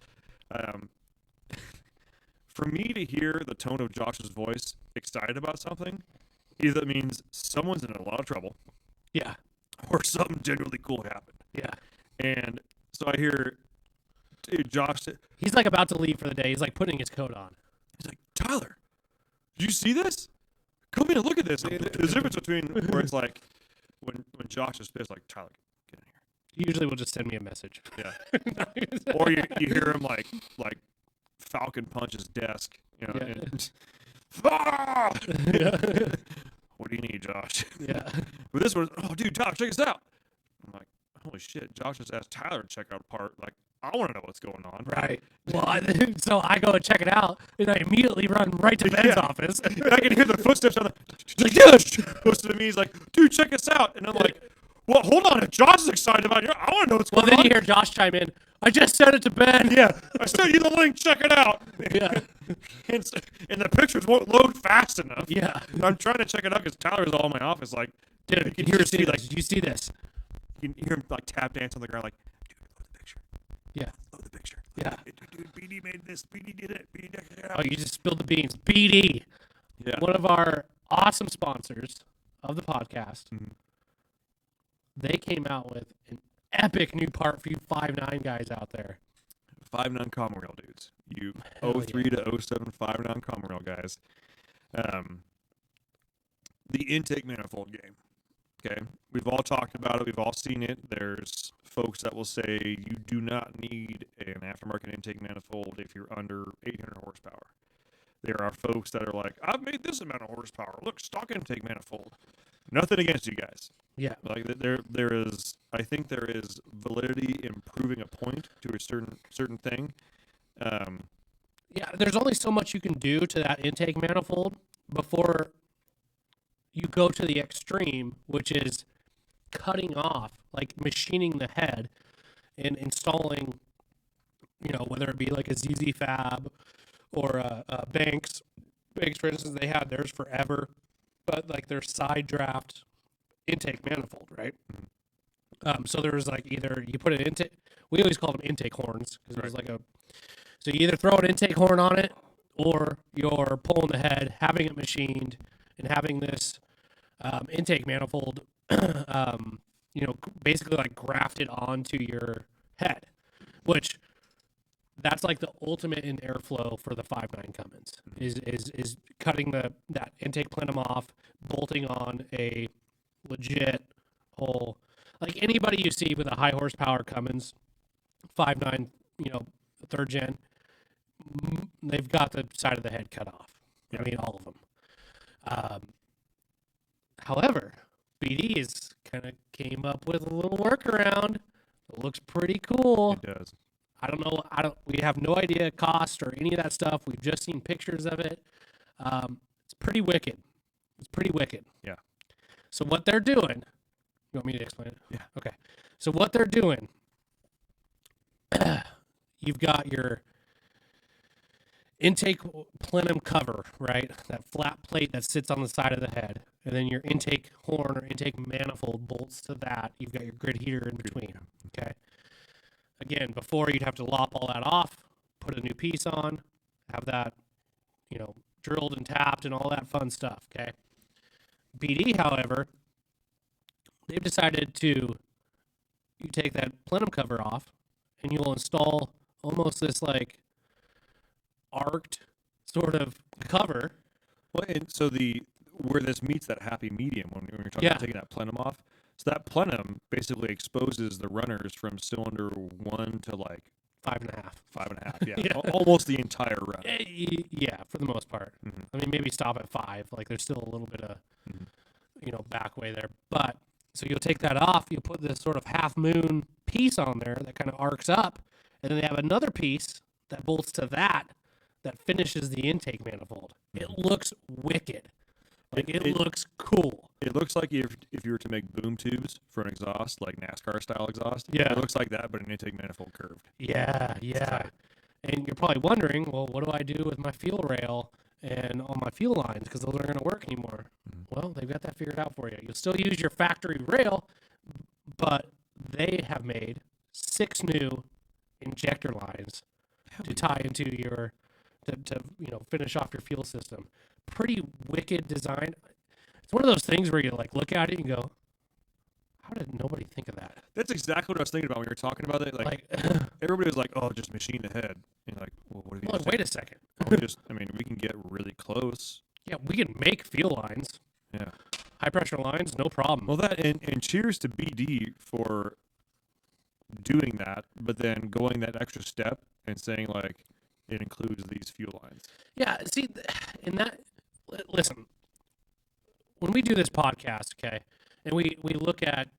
Speaker 2: For me to hear the tone of Josh's voice excited about something, either that means someone's in a lot of trouble.
Speaker 1: Yeah.
Speaker 2: Or something genuinely cool happened.
Speaker 1: Yeah.
Speaker 2: And so I hear, dude, Josh.
Speaker 1: He's like about to leave for the day. He's like putting his coat on.
Speaker 2: He's like, Tyler, did you see this? Come in and look at this. The difference between where it's like, when Josh is pissed, like, Tyler, get in here.
Speaker 1: He usually will just send me a message.
Speaker 2: Yeah. Or you hear him like Falcon punch his desk. And, what do you need, Josh?
Speaker 1: Yeah.
Speaker 2: But this one, oh, dude, Josh, check this out. I'm like, holy shit, Josh just asked Tyler to check out a part. Like, I want to know what's going on.
Speaker 1: Right. Well, so I go and check it out, and I immediately run right to Ben's office.
Speaker 2: And I can hear the footsteps on the. He's like, yeah. Goes to me. He's like, dude, check this out. And I'm like, well, hold on. If Josh is excited about it, I want to know what's going on.
Speaker 1: Well, then you hear Josh chime in. I just sent it to Ben.
Speaker 2: Yeah, I sent you the link. Check it out.
Speaker 1: Yeah.
Speaker 2: And the pictures won't load fast enough.
Speaker 1: Yeah.
Speaker 2: I'm trying to check it out because Tyler's all in my office. Like,
Speaker 1: dude,
Speaker 2: you can hear his feet. Like,
Speaker 1: did you see this?
Speaker 2: You can hear him like tap dance on the ground. Like, dude, load the picture.
Speaker 1: Yeah.
Speaker 2: Load the picture.
Speaker 1: Yeah.
Speaker 2: Dude, BD made this. BD did it. BD did it.
Speaker 1: Oh, you just spilled the beans. BD.
Speaker 2: Yeah.
Speaker 1: One of our awesome sponsors of the podcast.
Speaker 2: Mm-hmm.
Speaker 1: They came out with an epic new part for you 5'9" guys out there.
Speaker 2: 5'9" common rail dudes. You
Speaker 1: Hell
Speaker 2: 03 to 07 5'9" common rail guys. The intake manifold game. Okay, we've all talked about it. We've all seen it. There's folks that will say you do not need an aftermarket intake manifold if you're under 800 horsepower. There are folks that are like, I've made this amount of horsepower. Look, stock intake manifold. Nothing against you guys.
Speaker 1: Yeah.
Speaker 2: Like there is, I think there is validity in proving a point to a certain thing.
Speaker 1: Yeah, there's only so much you can do to that intake manifold before you go to the extreme, which is cutting off, like machining the head and installing, whether it be like a ZZ Fab or Banks. Banks, for instance, they had theirs forever, but like their side draft intake manifold, right? So there was like either you put an intake, we always called them intake horns because it was like so you either throw an intake horn on it or you're pulling the head, having it machined, and having this intake manifold, basically like grafted onto your head, which that's like the ultimate in airflow for the 5.9 Cummins is cutting that intake plenum off, bolting on a legit hole. Like anybody you see with a high horsepower Cummins 5.9, third gen, they've got the side of the head cut off. I mean, all of them. However, BD is kind of came up with a little workaround. It looks pretty cool.
Speaker 2: It does.
Speaker 1: I don't know. We have no idea cost or any of that stuff. We've just seen pictures of it. It's pretty wicked.
Speaker 2: Yeah.
Speaker 1: So what they're doing, you want me to explain it?
Speaker 2: Yeah.
Speaker 1: Okay. So what they're doing, you've got your intake plenum cover, right? That flat plate that sits on the side of the head. And then your intake horn or intake manifold bolts to that. You've got your grid heater in between. Okay. Again, before you'd have to lop all that off, put a new piece on, have that, drilled and tapped and all that fun stuff. Okay. BD, however, they've decided you take that plenum cover off and you'll install almost this like arced sort of cover.
Speaker 2: Well, and so where this meets that happy medium when you're talking about taking that plenum off, so that plenum basically exposes the runners from cylinder 1 to like
Speaker 1: 5.5.
Speaker 2: 5.5, yeah. Almost the entire run.
Speaker 1: Yeah, for the most part. Mm-hmm. I mean, maybe stop at 5. Like there's still a little bit of, back way there. But so you'll take that off. You'll put this sort of half moon piece on there that kind of arcs up, and then they have another piece that bolts to that finishes the intake manifold. It looks wicked. Like it looks cool.
Speaker 2: It looks like if you were to make boom tubes for an exhaust, like NASCAR style exhaust.
Speaker 1: Yeah.
Speaker 2: It looks like that, but an intake manifold curved.
Speaker 1: Yeah. And you're probably wondering, well, what do I do with my fuel rail and all my fuel lines because those aren't going to work anymore? Mm-hmm. Well, they've got that figured out for you. You'll still use your factory rail, but they have made 6 new injector lines to tie into your to finish off your fuel system. Pretty wicked design. It's one of those things where you like look at it and go, how did nobody think of that?
Speaker 2: That's exactly what I was thinking about when you were talking about it. Like everybody was like, "Oh, just machine the head." And you're like, well, what have you?
Speaker 1: Well, wait a second.
Speaker 2: We can get really close.
Speaker 1: Yeah, we can make fuel lines.
Speaker 2: Yeah,
Speaker 1: high pressure lines, no problem.
Speaker 2: Well, that and cheers to BD for doing that, but then going that extra step and saying like it includes these fuel lines.
Speaker 1: Yeah, see, listen, when we do this podcast, okay, and we look at,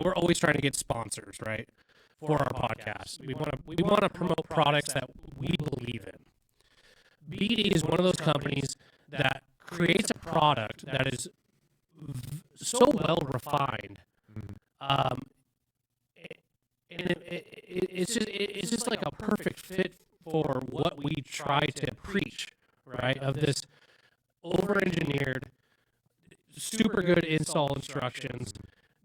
Speaker 1: we're always trying to get sponsors, right, for our podcast. We want to promote products that we believe in. BD is one of those companies that creates a product that is so well refined, and it's just like a perfect fit for what we try to preach, right? Of this over-engineered, super good install instructions.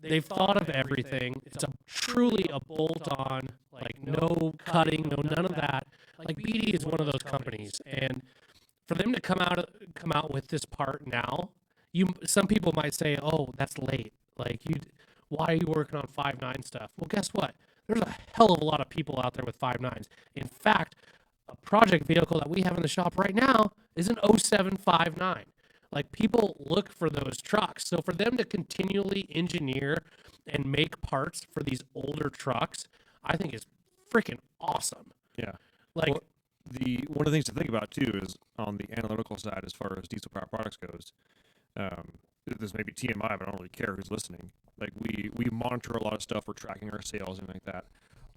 Speaker 1: They've thought of everything. It's truly a bolt-on, like no cutting, none of that. Like BD is one of those companies, and for them to come out with this part now, some people might say, "Oh, that's late. Like why are you working on 5.9 stuff?" Well, guess what? There's a hell of a lot of people out there with 5.9s. In fact, a project vehicle that we have in the shop right now is an 07 5.9. Like people look for those trucks. So for them to continually engineer and make parts for these older trucks, I think is freaking awesome.
Speaker 2: Yeah.
Speaker 1: Like
Speaker 2: one of the things to think about too is on the analytical side, as far as diesel power products goes. This may be TMI, but I don't really care who's listening. Like we monitor a lot of stuff. We're tracking our sales and like that.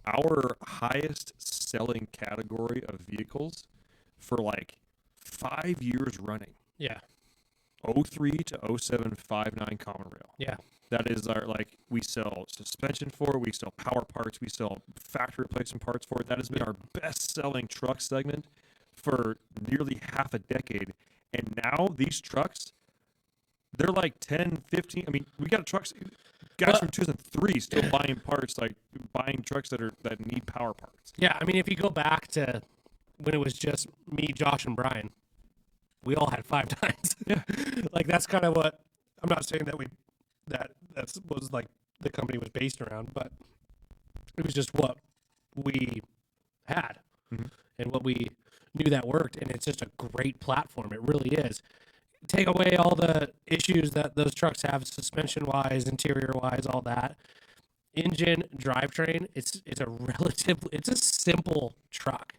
Speaker 2: Our highest selling category of vehicles for like 5 years running.
Speaker 1: Yeah.
Speaker 2: 03 to 07 5.9 common rail.
Speaker 1: Yeah.
Speaker 2: That is our, like, we sell suspension for it, we sell power parts, we sell factory replacement parts for it. That has been our best selling truck segment for nearly half a decade. And now these trucks, they're like 10, 15. I mean, we got trucks, guys from 2003 still buying parts, like buying trucks that need power parts.
Speaker 1: Yeah, I mean, if you go back to when it was just me, Josh, and Brian, we all had 5.9s.
Speaker 2: Yeah.
Speaker 1: Like, that's kind of what, I'm not saying that that's was like the company was based around, but it was just what we had and what we knew that worked. And it's just a great platform. It really is. Take away all the issues that those trucks have, suspension wise, interior wise, all that. Engine, drivetrain, it's a simple truck.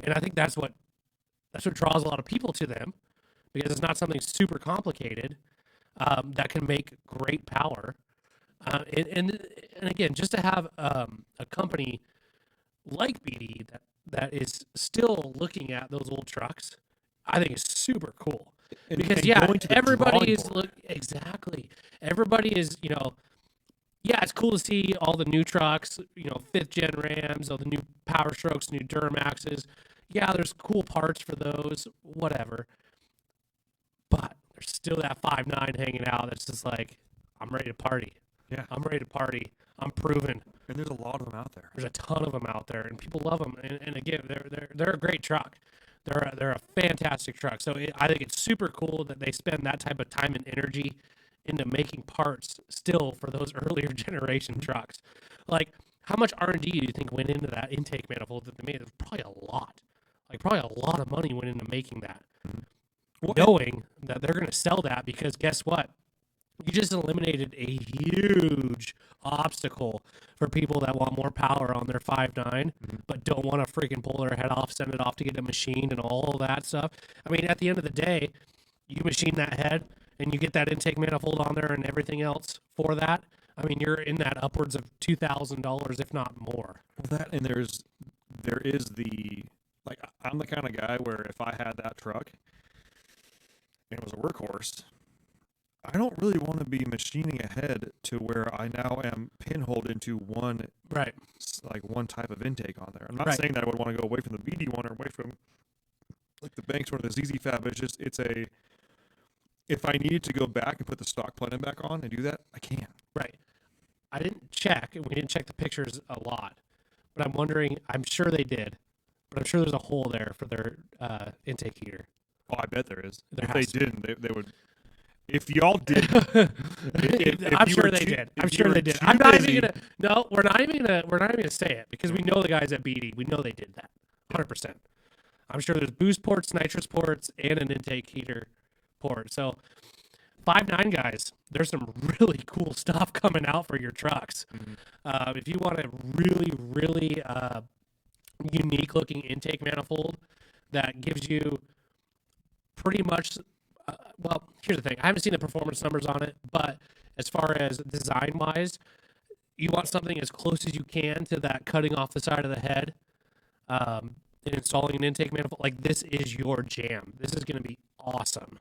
Speaker 1: And I think that's what draws a lot of people to them, because it's not something super complicated that can make great power. And again, just to have a company like BD that is still looking at those old trucks, I think is super cool. Because everybody is exactly. Everybody is, yeah, it's cool to see all the new trucks, 5th gen Rams, all the new Power Strokes, new Duramaxes. Yeah, there's cool parts for those, whatever. But there's still that 5.9 hanging out that's just like, I'm ready to party.
Speaker 2: Yeah.
Speaker 1: I'm ready to party. I'm proven.
Speaker 2: And there's a lot of them out there.
Speaker 1: There's a ton of them out there, and people love them. And again, they're a great truck. They're a fantastic truck. So I think it's super cool that they spend that type of time and energy into making parts still for those earlier generation trucks. Like, how much R&D do you think went into that intake manifold that they made? It was probably a lot. Like, probably a lot of money went into making that. Knowing that they're going to sell that, because guess what? You just eliminated a huge obstacle for people that want more power on their 5.9, but don't want to freaking pull their head off, send it off to get it machined and all of that stuff. I mean, at the end of the day, you machine that head and you get that intake manifold on there and everything else for that. I mean, you're in that upwards of $2,000, if not more.
Speaker 2: Well, that, and there is the, like, I'm the kind of guy where if I had that truck and it was a workhorse, I don't really want to be machining ahead to where I now am pinholed into one type of intake on there. I'm not saying that I would want to go away from the BD one or away from like the Banks one or the ZZ Fab. It's just, if I needed to go back and put the stock plug-in back on and do that, I can.
Speaker 1: Right. I didn't check, and we didn't check the pictures a lot, but I'm wondering, I'm sure they did, but I'm sure there's a hole there for their intake heater.
Speaker 2: Oh, I bet there is.
Speaker 1: If
Speaker 2: they didn't, they would. If y'all did,
Speaker 1: I'm sure they did. I'm sure they did. I'm not even gonna. No, we're not even gonna say it, because we know the guys at BD. We know they did that, 100%. I'm sure there's boost ports, nitrous ports, and an intake heater port. So, 5.9 guys, there's some really cool stuff coming out for your trucks. If you want a really, really unique looking intake manifold that gives you pretty much. Well, here's the thing. I haven't seen the performance numbers on it, but as far as design-wise, you want something as close as you can to that cutting off the side of the head and installing an intake manifold. Like, this is your jam. This is going to be awesome.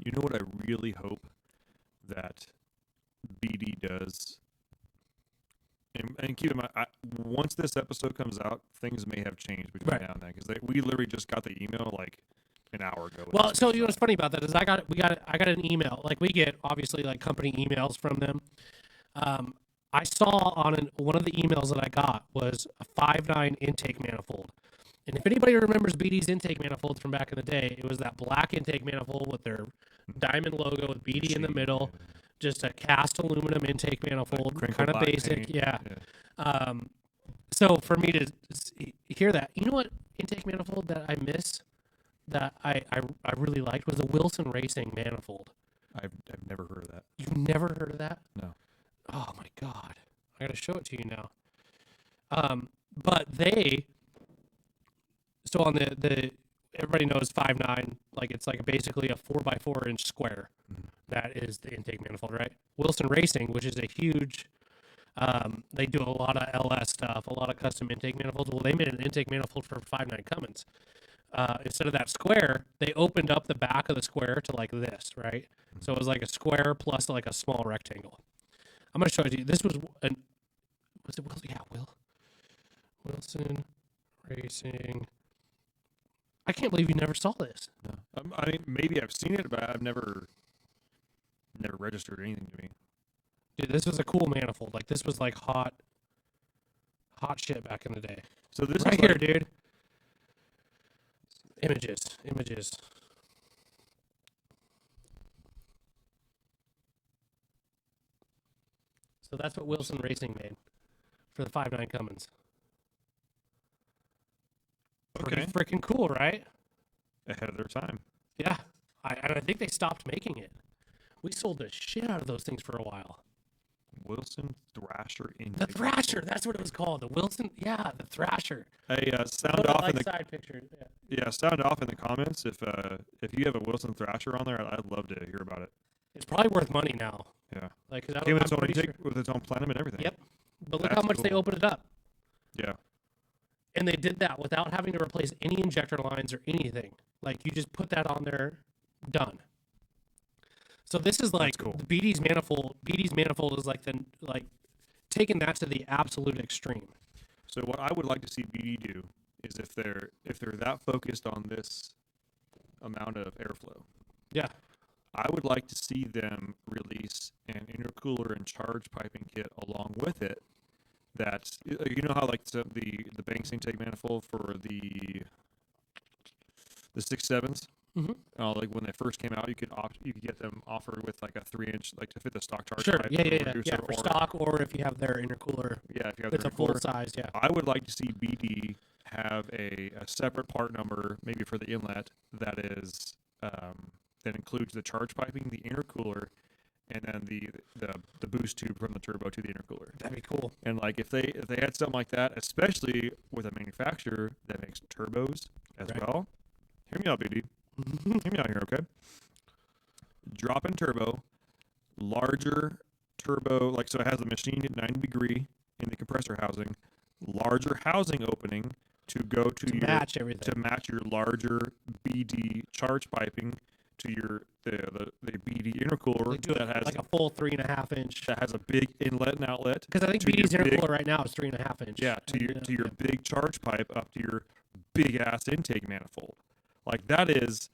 Speaker 2: You know what I really hope that BD does? And keep in mind, once this episode comes out, things may have changed between now and then, because we literally just got the email like an hour ago.
Speaker 1: Well, so you know what's funny about that is I got an email. Like, we get obviously like company emails from them. I saw on one of the emails that I got was a 5.9 intake manifold. And if anybody remembers BD's intake manifold from back in the day, it was that black intake manifold with their diamond logo with BD in the middle, just a cast aluminum intake manifold, kind of basic. Yeah. So for me to hear that, you know what intake manifold that I miss that I really liked was the Wilson Racing manifold.
Speaker 2: I've never heard of that.
Speaker 1: You've never heard of that?
Speaker 2: No.
Speaker 1: Oh my God. I got to show it to you now. But so on the everybody knows 5.9, like it's like basically a 4x4 inch square. That is the intake manifold, right? Wilson Racing, which is a huge, they do a lot of LS stuff, a lot of custom intake manifolds. Well, they made an intake manifold for 5.9 Cummins. instead of that square, they opened up the back of the square to like this, right? So it was like a square plus like a small rectangle. I'm going to show it to you. This was was it Wilson? Yeah, Wilson Racing. I can't believe you never saw this.
Speaker 2: No. I mean, maybe I've seen it, but I've never registered anything to me.
Speaker 1: Dude, this was a cool manifold. Like this was like hot shit back in the day.
Speaker 2: So this
Speaker 1: right
Speaker 2: is
Speaker 1: here,
Speaker 2: like,
Speaker 1: dude. Images. So that's what Wilson Racing made for the 5.9 Cummins. Pretty
Speaker 2: Okay.
Speaker 1: freaking cool, right?
Speaker 2: Ahead of their time.
Speaker 1: Yeah. I think they stopped making it. We sold the shit out of those things for a while.
Speaker 2: Wilson Thrasher Intake.
Speaker 1: The Thrasher, that's what it was called. The Wilson, yeah, the Thrasher.
Speaker 2: Hey, sound
Speaker 1: Put
Speaker 2: off
Speaker 1: like
Speaker 2: in the
Speaker 1: side picture.
Speaker 2: yeah, sound off in the comments if you have a Wilson Thrasher on there. I'd love to hear about it.
Speaker 1: It's probably worth money now.
Speaker 2: Yeah,
Speaker 1: Like,
Speaker 2: came with its
Speaker 1: I'm
Speaker 2: own
Speaker 1: pretty
Speaker 2: intake, with its own plenum and everything.
Speaker 1: Yep. But look
Speaker 2: That's
Speaker 1: how much they
Speaker 2: cool.
Speaker 1: opened it up.
Speaker 2: Yeah,
Speaker 1: And they did that without having to replace any injector lines or anything. Like, you just put that on there, done. So this is like
Speaker 2: cool.
Speaker 1: BD's manifold. BD's manifold is like taking that to the absolute extreme.
Speaker 2: So what I would like to see BD do is if they're that focused on this amount of airflow,
Speaker 1: Yeah.
Speaker 2: I would like to see them release an intercooler and charge piping kit along with it. That you know how like the Banks intake manifold for the 6.7s.
Speaker 1: Mm-hmm.
Speaker 2: Like when they first came out, you could get them offered with like a 3-inch, like to fit the stock charge
Speaker 1: Sure.
Speaker 2: pipe.
Speaker 1: Yeah. For stock, or if you have their intercooler,
Speaker 2: Yeah, if you have
Speaker 1: it's
Speaker 2: the
Speaker 1: a full
Speaker 2: intercooler.
Speaker 1: size. Yeah.
Speaker 2: I would like to see BD have a separate part number, maybe for the inlet, that is that includes the charge piping, the intercooler, and then the boost tube from the turbo to the intercooler.
Speaker 1: That'd be cool.
Speaker 2: And like if they had something like that, especially with a manufacturer that makes turbos as
Speaker 1: Right.
Speaker 2: well. Hear me out, BD. Hear me out here, okay? Drop in turbo, larger turbo, like so it has a machined at 90 degree in the compressor housing, larger housing opening to go to
Speaker 1: match everything.
Speaker 2: to match your larger BD charge piping to your the BD intercooler
Speaker 1: They do
Speaker 2: that has
Speaker 1: like a full 3.5 inch.
Speaker 2: that has a big inlet and outlet.
Speaker 1: Because I think
Speaker 2: to your
Speaker 1: BD's
Speaker 2: big-
Speaker 1: intercooler right now is 3.5 inch.
Speaker 2: Yeah, to your big charge pipe up to your big ass intake manifold. Like that is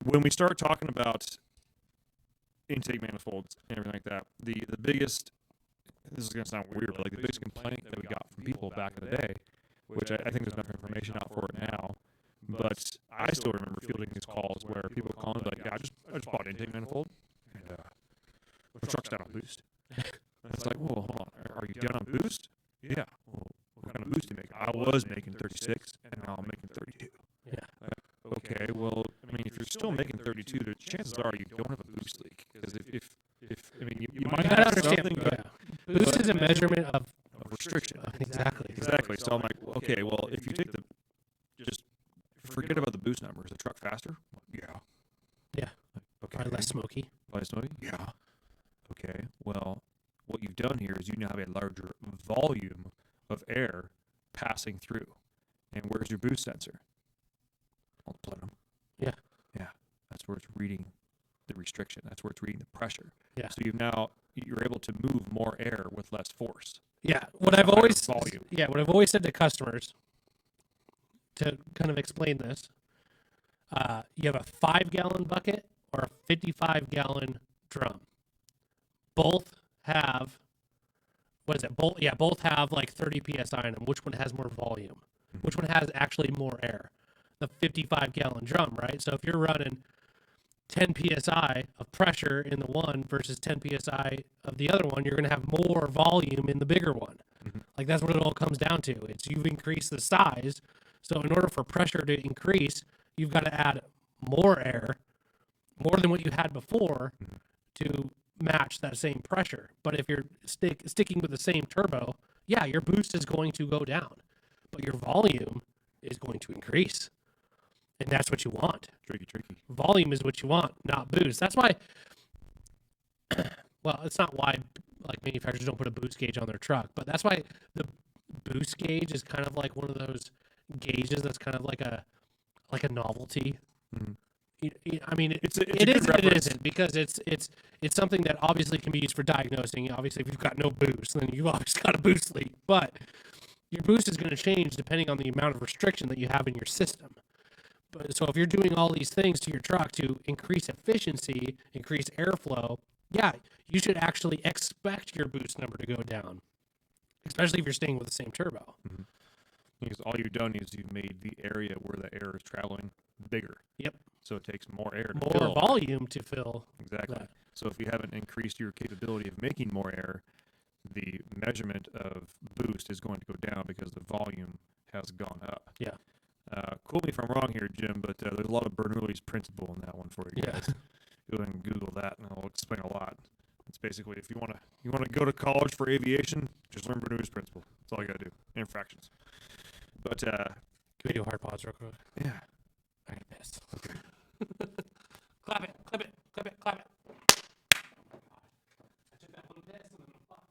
Speaker 2: when we start talking about intake manifolds and everything like that. The biggest, this is gonna sound weird, but like the biggest complaint that we got from people back in the day, which I think there's enough information out for it now. But I still remember fielding these calls where people would call me like, "Yeah, I just bought an intake manifold, and the truck's down on boost." And it's like, well, hold on, are you down on boost? Yeah. Well, what kind of boost do you make? I was making 36, and now I'm making 32.
Speaker 1: Yeah.
Speaker 2: Okay, well, I mean, if you're still making 32, the chances are you don't have a boost leak. Because if I mean, you might
Speaker 1: You gotta
Speaker 2: have
Speaker 1: understand.
Speaker 2: something,
Speaker 1: Yeah. Boost is a measurement of
Speaker 2: of restriction.
Speaker 1: exactly.
Speaker 2: Exactly. So I'm like, okay, well, if you take just forget about the boost number. Is the truck faster? Yeah.
Speaker 1: Yeah.
Speaker 2: Okay.
Speaker 1: Probably less smoky.
Speaker 2: Less smoky? Yeah. Okay. Well, what you've done here is you now have a larger volume of air passing through. And where's your boost sensor? On the plenum.
Speaker 1: Yeah.
Speaker 2: Yeah. That's where it's reading the restriction. That's where it's reading the pressure.
Speaker 1: Yeah.
Speaker 2: So you're able to move more air with less force.
Speaker 1: Yeah. What I've
Speaker 2: higher
Speaker 1: always
Speaker 2: volume.
Speaker 1: what I've always said to customers to kind of explain this, you have a 5-gallon bucket or a 55-gallon drum. Both have both have like 30 psi in them. Which one has more volume? Which one has actually more air? The 55-gallon drum, right? So if you're running 10 psi of pressure in the one versus 10 psi of the other one, you're going to have more volume in the bigger one. Like that's what it all comes down to. It's you've increased the size, so in order for pressure to increase, you've got to add more air, more than what you had before, to match that same pressure. But if you're sticking with the same turbo, yeah, your boost is going to go down, but your volume is going to increase. And that's what you want.
Speaker 2: Tricky.
Speaker 1: Volume is what you want, not boost. That's why, well, it's not why like manufacturers don't put a boost gauge on their truck, but that's why the boost gauge is kind of like one of those gauges that's kind of like a novelty.
Speaker 2: Mm-hmm.
Speaker 1: I mean,
Speaker 2: It's
Speaker 1: it
Speaker 2: a good
Speaker 1: is and it
Speaker 2: reference.
Speaker 1: isn't, because it's something that obviously can be used for diagnosing. Obviously, if you've got no boost, then you've always got a boost leak. But your boost is going to change depending on the amount of restriction that you have in your system. But so if you're doing all these things to your truck to increase efficiency, increase airflow, yeah, you should actually expect your boost number to go down, especially if you're staying with the same turbo.
Speaker 2: Mm-hmm. Because all you've done is you've made the area where the air is traveling bigger.
Speaker 1: Yep.
Speaker 2: So it takes more air to
Speaker 1: More
Speaker 2: fill.
Speaker 1: volume to fill.
Speaker 2: Exactly.
Speaker 1: That.
Speaker 2: So if you haven't increased your capability of making more air, the measurement of boost is going to go down because the volume has gone up.
Speaker 1: Yeah.
Speaker 2: Quote me if I'm wrong here, Jim, but there's a lot of Bernoulli's principle in that one for you guys. Go ahead and Google that, and I'll explain a lot. It's basically, if you want to go to college for aviation, just learn Bernoulli's principle. That's all you got to do, and fractions. But
Speaker 1: can we do a hard pause real quick?
Speaker 2: Yeah.
Speaker 1: I can piss. Okay. Clap it, clip it, clip it, clap it. I took that one piss and then fuck.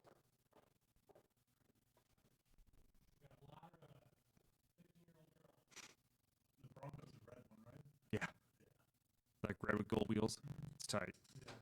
Speaker 1: Got a lot of 15-year-old girl.
Speaker 3: The Bronco's the red one, right?
Speaker 2: Yeah. Like red with gold wheels. It's tight.
Speaker 3: Yeah.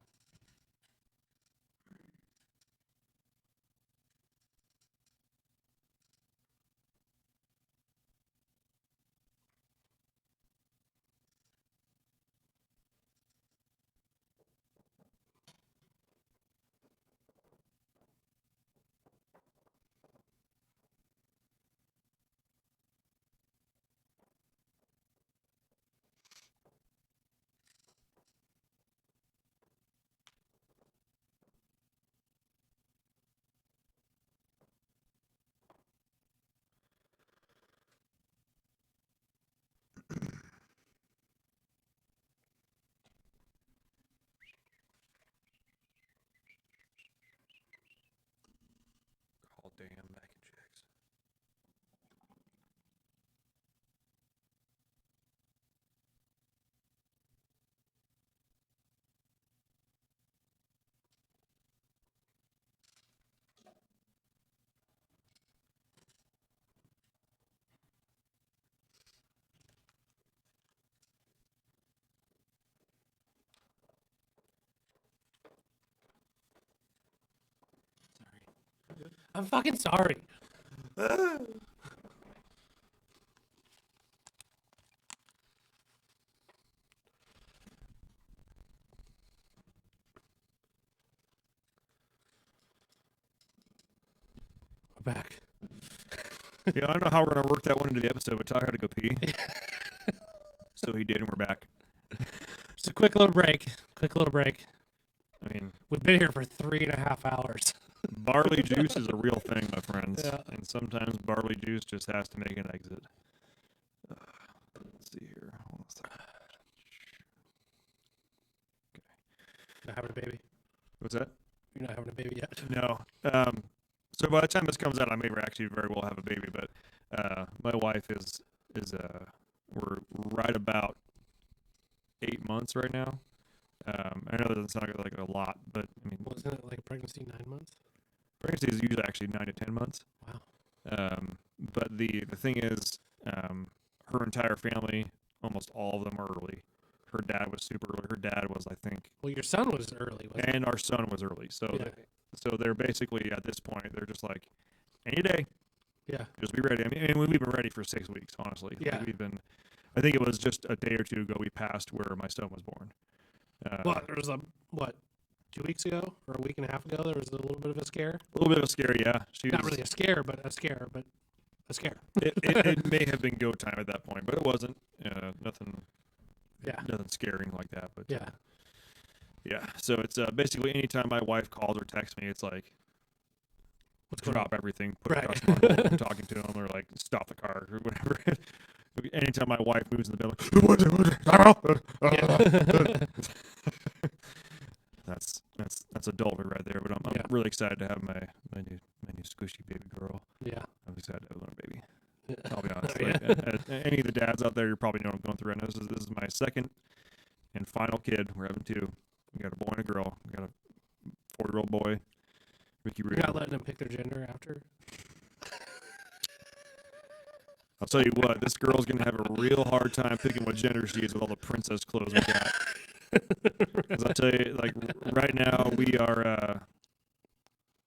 Speaker 2: All damn mac and checks.
Speaker 1: I'm fucking sorry. We're back.
Speaker 2: Yeah, I don't know how we're going to work that one into the episode, but Tyler had to go pee. So he did, and we're back.
Speaker 1: Just a quick little break. Quick little break.
Speaker 2: I mean,
Speaker 1: We've been here for 3.5 hours.
Speaker 2: barley juice is a real thing, my friends.
Speaker 1: Yeah.
Speaker 2: And sometimes barley juice just has to make an exit. Let's see here. Hold on a second.
Speaker 1: Not having a baby.
Speaker 2: What's that?
Speaker 1: You're not having a baby yet.
Speaker 2: No. So by the time this comes out, I may actually very well have a baby, but my wife is we're right about 8 months right now. I know that doesn't sound like a lot, but I mean,
Speaker 1: Wasn't it like a pregnancy 9 months?
Speaker 2: pregnancy is usually actually 9 to 10 months.
Speaker 1: Wow.
Speaker 2: But the thing is, her entire family, almost all of them are early. Her dad was super early. Her dad was, I think,
Speaker 1: Well, your son was early, wasn't
Speaker 2: and our son was early. So,
Speaker 1: Yeah.
Speaker 2: so they're basically at this point, they're just like, any day,
Speaker 1: he? Yeah.
Speaker 2: just be ready. I mean, we've been ready for 6 weeks, honestly.
Speaker 1: Yeah.
Speaker 2: We've been. I think it was just a day or two ago we passed where my son was born.
Speaker 1: What? There was 2 weeks ago or a week and a half ago, there was a little bit of a scare.
Speaker 2: A little bit of a scare, yeah. She
Speaker 1: Not
Speaker 2: was,
Speaker 1: really a scare, but a scare.
Speaker 2: it may have been go time at that point, but it wasn't. Nothing
Speaker 1: Yeah.
Speaker 2: scaring like that. But
Speaker 1: Yeah.
Speaker 2: yeah. So it's basically anytime my wife calls or texts me, it's like
Speaker 1: What's going
Speaker 2: drop everything, put
Speaker 1: Right.
Speaker 2: a customer on hold, I'm talking to them, or like stop the car or whatever. Anytime my wife moves in the building,
Speaker 1: Yeah.
Speaker 2: that's adulthood right there. But I'm
Speaker 1: Yeah.
Speaker 2: really excited to have my new squishy baby girl.
Speaker 1: Yeah.
Speaker 2: I'm excited to have a little baby.
Speaker 1: Yeah.
Speaker 2: I'll be honest.
Speaker 1: Yeah.
Speaker 2: Like, any of the dads out there, you probably know what I'm going through right now. This is my second and final kid. We're having two. We got a boy and a girl. We got a 4-year-old boy, Ricky
Speaker 1: You're
Speaker 2: Reed.
Speaker 1: not letting them pick their gender after.
Speaker 2: I'll tell you what, this girl's gonna have a real hard time picking what gender she is with all the princess clothes we got. Because I'll tell you, like right now we are.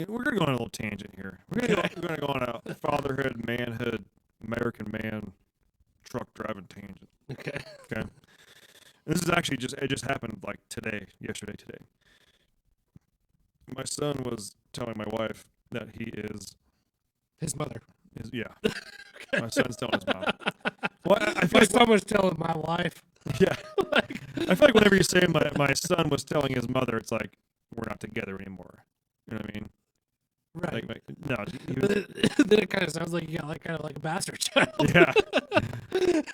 Speaker 2: We're gonna go on a little tangent here. We're gonna go on a fatherhood, manhood, American man, truck driving tangent.
Speaker 1: Okay.
Speaker 2: Okay. This is actually it just happened like yesterday. My son was telling my wife that he is
Speaker 1: His mother.
Speaker 2: yeah. My son's telling his mom. Well, I feel
Speaker 1: My
Speaker 2: like
Speaker 1: son was telling my wife.
Speaker 2: yeah. I feel like whenever you say my son was telling his mother, it's like we're not together anymore. You know what I mean?
Speaker 1: Right.
Speaker 2: No. He was,
Speaker 1: Then it kind of sounds like you got kind of like a bastard child.
Speaker 2: yeah.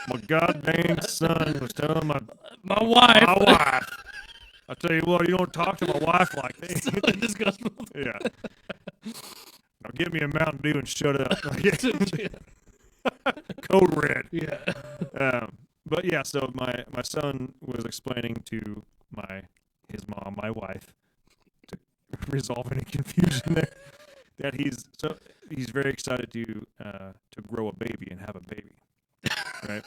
Speaker 2: My goddamn son was telling my
Speaker 1: wife.
Speaker 2: My wife. I tell you what, you don't talk to my wife like this.
Speaker 1: This goes.
Speaker 2: Yeah. Now get me a Mountain Dew and shut up. Code red.
Speaker 1: Yeah.
Speaker 2: But yeah, so my son was explaining to his mom, my wife, to resolve any confusion there, that he's very excited to grow a baby and have a baby. Right?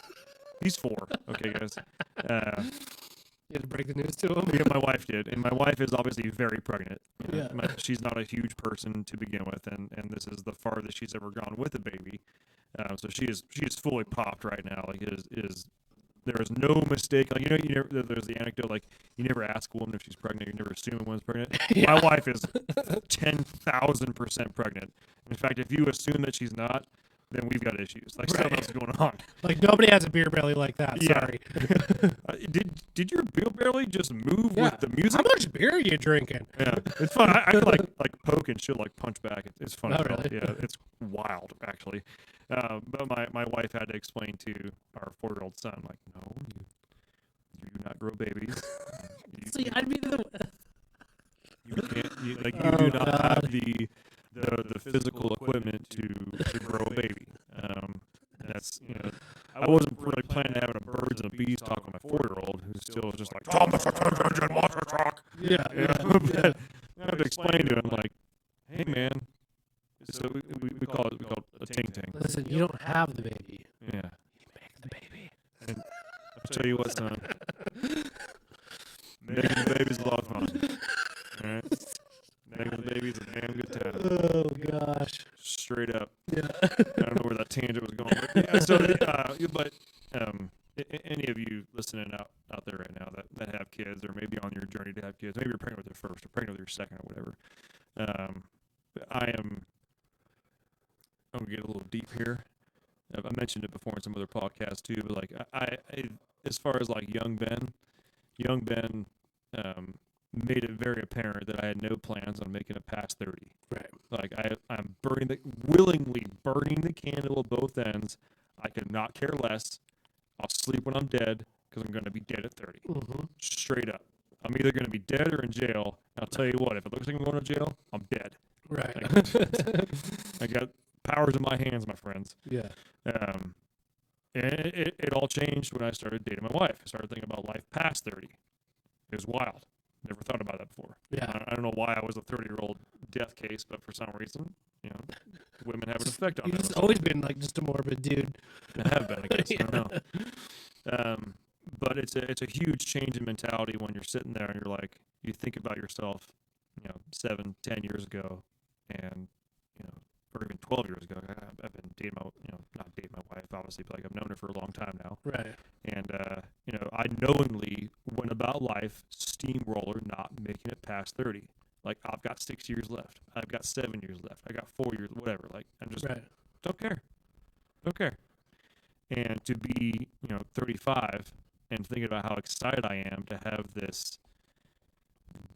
Speaker 2: He's 4. Okay, guys.
Speaker 1: You had to break the news to him.
Speaker 2: Yeah, my wife did, and my wife is obviously very pregnant.
Speaker 1: Yeah.
Speaker 2: She's not a huge person to begin with, and this is the farthest she's ever gone with a baby. So she is fully popped right now. Like there is no mistake. Like there's the anecdote like you never ask a woman if she's pregnant. You never assume a woman's pregnant.
Speaker 1: Yeah.
Speaker 2: My wife is 10,000% pregnant. In fact, if you assume that she's not, then we've got issues. Like something else is going on.
Speaker 1: Like nobody has a beer belly like that.
Speaker 2: Yeah.
Speaker 1: Sorry.
Speaker 2: Did your beer belly just move
Speaker 1: Yeah.
Speaker 2: with the music?
Speaker 1: How much beer are you drinking?
Speaker 2: Yeah, it's fun. I can like poke and she'll like punch back. It's fun.
Speaker 1: Oh,
Speaker 2: as hell.
Speaker 1: really?
Speaker 2: Yeah, it's wild actually. But my wife had to explain to our 4-year-old son, like, no, you do not grow babies.
Speaker 1: See, I'd be the.
Speaker 2: You can't. You do not have the physical equipment to grow a baby. That's I wasn't really planning to having a birds and a bees talk with my 4-year-old, who still is just like Thomas the Tank Engine monster truck.
Speaker 1: Yeah.
Speaker 2: But I have to explain to him like, hey man, so we call it a ting ting.
Speaker 1: Listen, you don't have the baby.
Speaker 2: Yeah.
Speaker 1: You make the baby.
Speaker 2: And I'll tell you what, son. Making the baby's a lot of fun. All right. Making the baby's a damn good time.
Speaker 1: Oh gosh.
Speaker 2: Straight up.
Speaker 1: Yeah.
Speaker 2: I don't know where that tangent was going, but yeah. So, any of you listening out there right now that have kids, or maybe on your journey to have kids, maybe you're pregnant with your first, or pregnant with your second, or whatever. I'm gonna get a little deep here. I mentioned it before in some other podcasts too, but like I as far as like young Ben made it very apparent that I had no plans on making it past 30.
Speaker 1: Right.
Speaker 2: Like I'm willingly burning the candle at both ends. I could not care less. I'll sleep when I'm dead because I'm going to be dead at 30.
Speaker 1: Mm-hmm.
Speaker 2: Straight up. I'm either going to be dead or in jail. I'll tell you what, if it looks like I'm going to jail, I'm dead.
Speaker 1: Right.
Speaker 2: I got powers in my hands, my friends.
Speaker 1: Yeah.
Speaker 2: And it all changed when I started dating my wife. I started thinking about life past 30. It was wild. Never thought about that before.
Speaker 1: Yeah.
Speaker 2: I don't know why I was a 30-year-old death case, but for some reason, women have an effect on
Speaker 1: You've
Speaker 2: that.
Speaker 1: just always been like just a morbid dude.
Speaker 2: I have been, I guess. I don't know. But it's a huge change in mentality when you're sitting there and you're like, you think about yourself, 7, 10 years ago, and or even 12 years ago. I've been dating not dating my wife, obviously, but like I've known her for a long time now.
Speaker 1: Right.
Speaker 2: And I knowingly went about life steamroller, not making it past 30. Like I've got 6 years left. I've got 7 years left. I got 4 years, whatever. Like I'm just don't care. And to be 35 and thinking about how excited I am to have this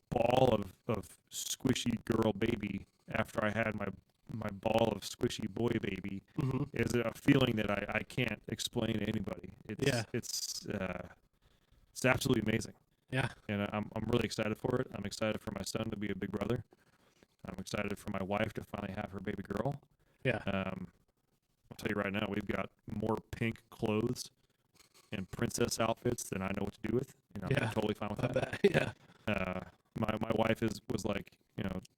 Speaker 2: ball of squishy girl baby after I had my ball of squishy boy baby is a feeling that I can't explain to anybody. It's absolutely amazing.
Speaker 1: Yeah.
Speaker 2: And I'm really excited for it. I'm excited for my son to be a big brother. I'm excited for my wife to finally have her baby girl.
Speaker 1: Yeah.
Speaker 2: I'll tell you right now, we've got more pink clothes and princess outfits than I know what to do with. I'm totally fine with that.
Speaker 1: Yeah.
Speaker 2: My wife was like,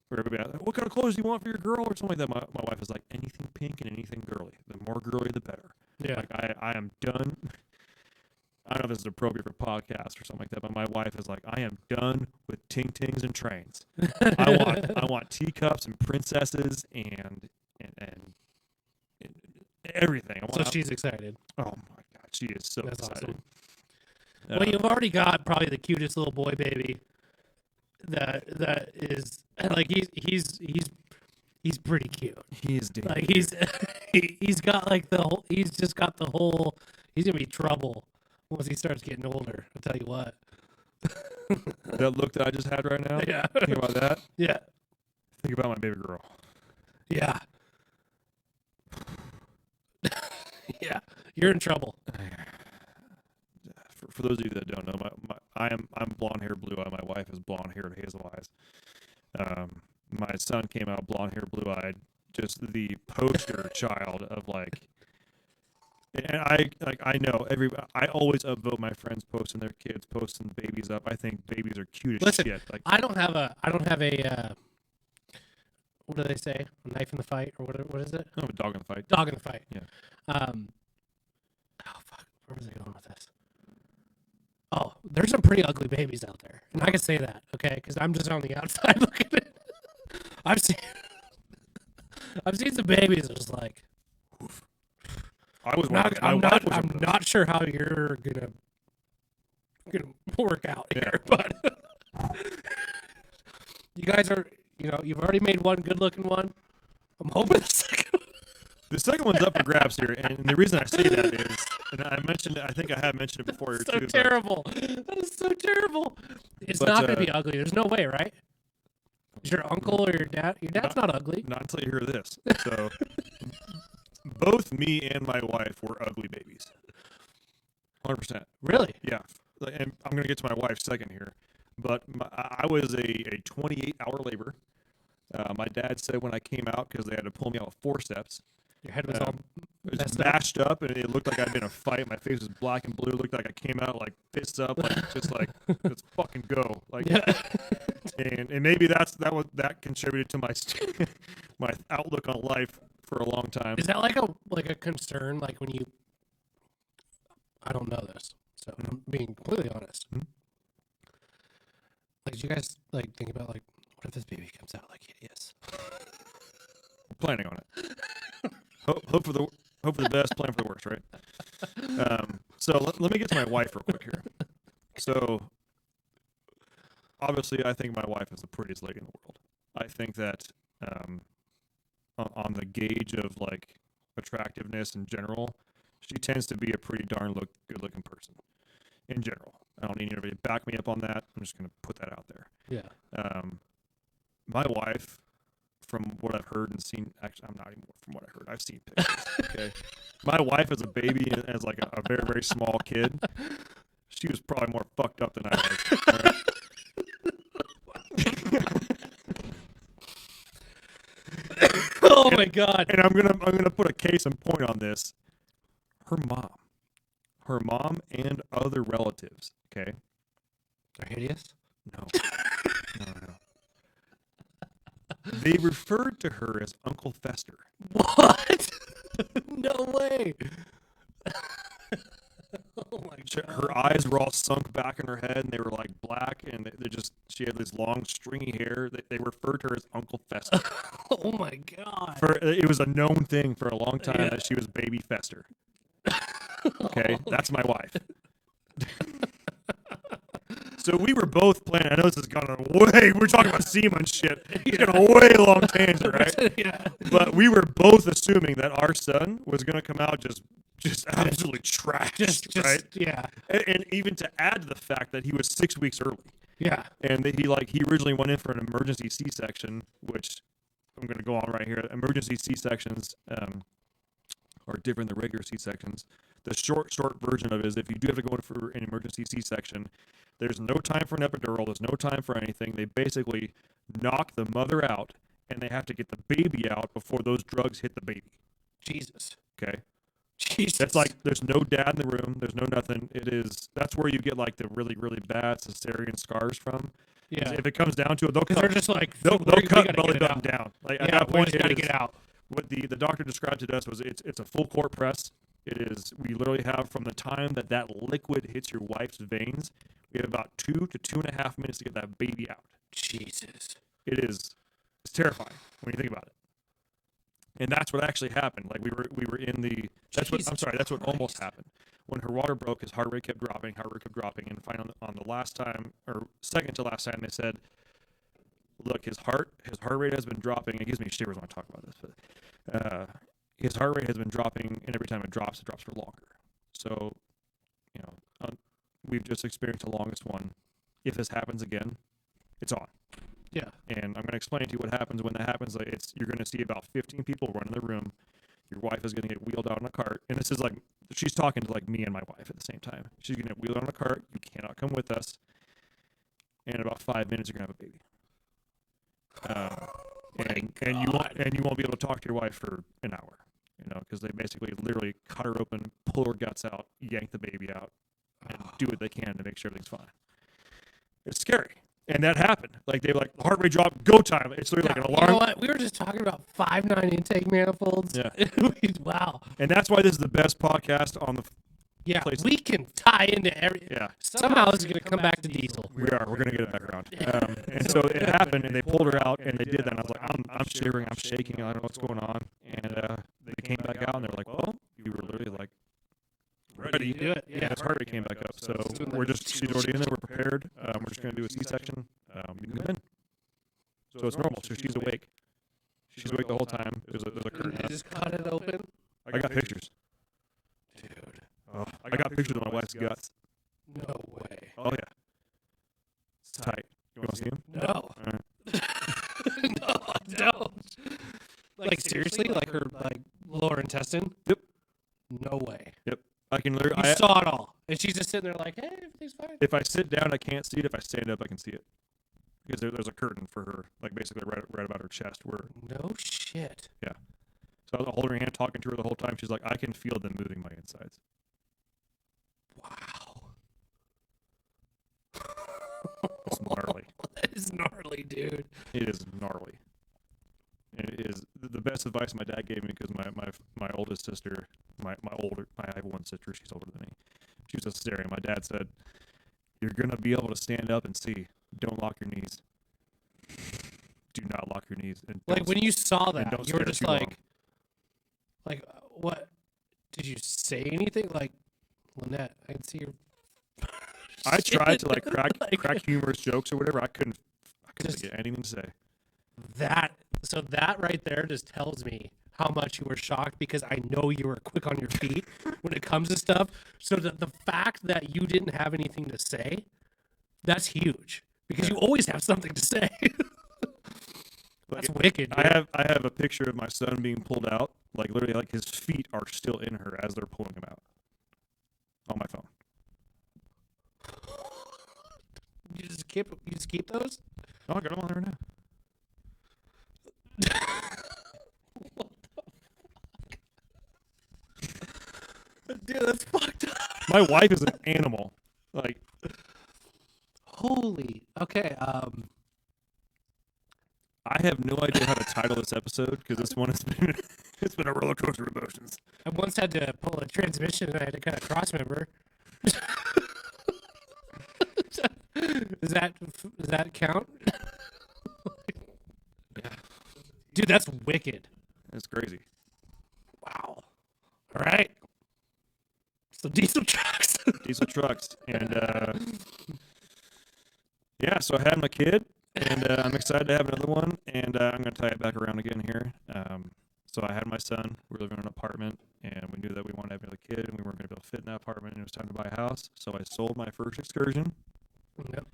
Speaker 2: for everybody, what kind of clothes do you want for your girl or something like that? My wife is like, anything pink and anything girly. The more girly, the better.
Speaker 1: Yeah.
Speaker 2: I am done. I don't know if this is appropriate for podcasts or something like that, but my wife is like, I am done with ting-tings and trains. I want teacups and princesses and everything.
Speaker 1: So she's excited.
Speaker 2: Oh my God, she is so
Speaker 1: That's
Speaker 2: excited.
Speaker 1: awesome. Well, you've already got probably the cutest little boy baby. That is like he's pretty cute.
Speaker 2: He is damn
Speaker 1: Like
Speaker 2: cute.
Speaker 1: he's got like he's just got the whole. He's gonna be trouble once he starts getting older. I'll tell you what.
Speaker 2: That look that I just had right now.
Speaker 1: Yeah.
Speaker 2: Think about that.
Speaker 1: Yeah.
Speaker 2: Think about my baby girl.
Speaker 1: Yeah. Yeah. You're in trouble.
Speaker 2: For those of you that don't know, I'm blonde hair, blue eye. My wife is blonde haired, hazel eyes. My son came out blonde hair, blue eyed. Just the poster child of like. And I know I always upvote my friends posting their kids, posting babies up. I think babies are cute as
Speaker 1: Listen,
Speaker 2: shit. Like
Speaker 1: I don't have a what do they say? A knife in the fight or what is it?
Speaker 2: I have a dog in the fight.
Speaker 1: Dog in the fight.
Speaker 2: Yeah.
Speaker 1: Oh fuck, where was I going with this? Oh, there's some pretty ugly babies out there, and I can say that, okay? Because I'm just on the outside looking at it. I've seen some babies that just like.
Speaker 2: I was
Speaker 1: I'm not sure how you're gonna work out here, but you guys are, you've already made one good-looking one. I'm hoping
Speaker 2: the second one's up for grabs here, and the reason I say that is, and I think I have mentioned it before.
Speaker 1: so terrible. That is so terrible. It's not gonna be ugly. There's no way, right? Is your uncle or your dad? Your dad's not ugly.
Speaker 2: Not until you hear this. So, both me and my wife were ugly babies. 100%.
Speaker 1: Really?
Speaker 2: Yeah. And I'm going to get to my wife second here. But I was a 28-hour labor. My dad said when I came out, because they had to pull me out with forceps.
Speaker 1: Your head was all
Speaker 2: It was
Speaker 1: messed
Speaker 2: bashed up, and it looked like I'd been in a fight. My face was black and blue. It looked like I came out like fists up, like just like let's fucking go. Like,
Speaker 1: Yeah.
Speaker 2: and maybe that contributed to my my outlook on life for a long time.
Speaker 1: Is that like a concern? Like when you, I don't know this, so I'm being completely honest.
Speaker 2: Mhm.
Speaker 1: Like, do you guys like think about like, what if this baby comes out like hideous?
Speaker 2: Planning on it. Hope for the best, plan for the worst, right? So let me get to my wife real quick here. So obviously, I think my wife is the prettiest lady in the world. I think that on the gauge of like attractiveness in general, she tends to be a pretty darn good-looking person in general. I don't need anybody to back me up on that. I'm just going to put that out there.
Speaker 1: Yeah.
Speaker 2: My wife, from what I've heard and seen, actually, I'm not even from what I heard. I've seen pictures. Okay, my wife as a baby, as like a very, very small kid, she was probably more fucked up than I was.
Speaker 1: Oh my God!
Speaker 2: And I'm gonna put a case in point on this. Her mom, and other relatives. Okay,
Speaker 1: They're hideous.
Speaker 2: no. They referred to her as Uncle Fester.
Speaker 1: What? No way. Oh my God.
Speaker 2: Her eyes were all sunk back in her head, and they were like black, and she had this long stringy hair. They referred to her as Uncle Fester.
Speaker 1: Oh my God.
Speaker 2: It was a known thing for a long time that she was Baby Fester. Okay, that's my wife. So we were both planning. I know this has gone way. We're talking about SEMA and shit. It's got a way long tangent, right?
Speaker 1: Yeah.
Speaker 2: But we were both assuming that our son was going to come out just absolutely trashed, right?
Speaker 1: Yeah.
Speaker 2: And even to add to the fact that he was 6 weeks early,
Speaker 1: Yeah.
Speaker 2: and that he originally went in for an emergency C-section, which I'm going to go on right here. Emergency C-sections are different than regular C-sections. The short version of it is if you do have to go in for an emergency C-section, there's no time for an epidural. There's no time for anything. They basically knock the mother out, and they have to get the baby out before those drugs hit the baby.
Speaker 1: Jesus.
Speaker 2: Okay?
Speaker 1: Jesus.
Speaker 2: That's like there's no dad in the room. There's no nothing. That's where you get like the really, really bad cesarean scars from.
Speaker 1: Yeah.
Speaker 2: If it comes down to it, they'll
Speaker 1: They're just like,
Speaker 2: they'll
Speaker 1: we
Speaker 2: cut
Speaker 1: gotta
Speaker 2: belly
Speaker 1: get it
Speaker 2: button
Speaker 1: out.
Speaker 2: down. Like
Speaker 1: Yeah,
Speaker 2: at that
Speaker 1: we
Speaker 2: point,
Speaker 1: just gotta get out.
Speaker 2: what the doctor described to us was it's a full court press. It is. We literally have from the time that liquid hits your wife's veins, we have about 2 to 2.5 minutes to get that baby out.
Speaker 1: Jesus.
Speaker 2: It's terrifying when you think about it. And that's what actually happened. Like we were in the. That's what almost happened. When her water broke, his heart rate kept dropping, and finally on the last time or second to last time, they said, "Look, his heart rate has been dropping." It gives me shivers when I talk about this, but his heart rate has been dropping, and every time it drops for longer. So, we've just experienced the longest one. If this happens again, it's on.
Speaker 1: Yeah.
Speaker 2: And I'm going to explain to you what happens when that happens. Like you're going to see about 15 people run in the room. Your wife is going to get wheeled out in a cart. And this is like, she's talking to like me and my wife at the same time. She's going to get wheeled out in a cart. You cannot come with us. And in about 5 minutes, you're going to have a baby. And you won't be able to talk to your wife for an hour, because they basically literally cut her open, pull her guts out, yank the baby out, and do what they can to make sure everything's fine. It's scary. And that happened. Like they were like, heart rate drop, go time. It's literally like an alarm.
Speaker 1: You know what? We were just talking about 5.9 intake manifolds.
Speaker 2: Yeah.
Speaker 1: Wow.
Speaker 2: And that's why this is the best podcast on the. Place.
Speaker 1: We can tie into every.
Speaker 2: Yeah.
Speaker 1: Somehow this is going to come back to diesel.
Speaker 2: We are. We're going to get it back around. And so it happened, and they pulled her out, and they did that. And I was like, I'm shivering, I'm shaking, I don't know what's going on. And they came back out, and they're like, well, you were literally like ready
Speaker 1: to do it.
Speaker 2: Yeah, his heart rate came back up. So she's already in there. We're prepared. We're just going to do a C-section. You can come in. So it's normal. So she's awake. She's awake the whole time. There's a curtain
Speaker 1: You
Speaker 2: up.
Speaker 1: just cut it open.
Speaker 2: I got pictures.
Speaker 1: Dude.
Speaker 2: Oh, I got pictures of my wife's guts.
Speaker 1: No way.
Speaker 2: Oh, yeah. It's tight. You want to see them?
Speaker 1: No.
Speaker 2: Right.
Speaker 1: No, I don't. Like seriously? Like her lower intestine?
Speaker 2: Yep.
Speaker 1: No way.
Speaker 2: Yep. I can literally.
Speaker 1: You saw it all. And she's just sitting there like, hey, everything's fine.
Speaker 2: If I sit down, I can't see it. If I stand up, I can see it. Because there's a curtain for her, like basically right about her chest. Where.
Speaker 1: No shit.
Speaker 2: Yeah. So I was holding her hand, talking to her the whole time. She's like, I can feel them moving my insides.
Speaker 1: Wow.
Speaker 2: It's gnarly.
Speaker 1: That is gnarly, dude.
Speaker 2: It is gnarly. And it is the best advice my dad gave me because my oldest sister, I have one sister, she's older than me. She was a cesarean. My dad said, you're going to be able to stand up and see. Don't lock your knees. Do not lock your knees. And
Speaker 1: like when you saw that,
Speaker 2: don't
Speaker 1: you were
Speaker 2: stare
Speaker 1: just
Speaker 2: too long.
Speaker 1: like, what? Did you say anything? Like, Lynette, I can see your.
Speaker 2: I tried to crack humorous jokes or whatever. I couldn't get anything to say.
Speaker 1: That right there just tells me how much you were shocked because I know you were quick on your feet when it comes to stuff. So the fact that you didn't have anything to say, that's huge because you always have something to say. That's wicked. Dude.
Speaker 2: I have a picture of my son being pulled out, like literally, like his feet are still in her as they're pulling him out. On my phone.
Speaker 1: You just keep those?
Speaker 2: Oh, I got them on there now.
Speaker 1: Dude, that's fucked up.
Speaker 2: My wife is an animal. Like,
Speaker 1: holy. Okay.
Speaker 2: I have no idea how to title this episode because this one has been it's been a roller coaster of emotions.
Speaker 1: I once had to pull a transmission and I had to cut a cross member. Does that count?
Speaker 2: Yeah.
Speaker 1: Dude, that's wicked.
Speaker 2: It's crazy.
Speaker 1: Wow. All right. So diesel trucks.
Speaker 2: Diesel trucks. And yeah, so I had my kid and I'm excited to have another one and I'm going to tie it back around again here. So I had my son. We were living in an apartment and we knew that we wanted to have another kid and we weren't going to be able to fit in that apartment and it was time to buy a house. So I sold my first Excursion.
Speaker 1: Yep.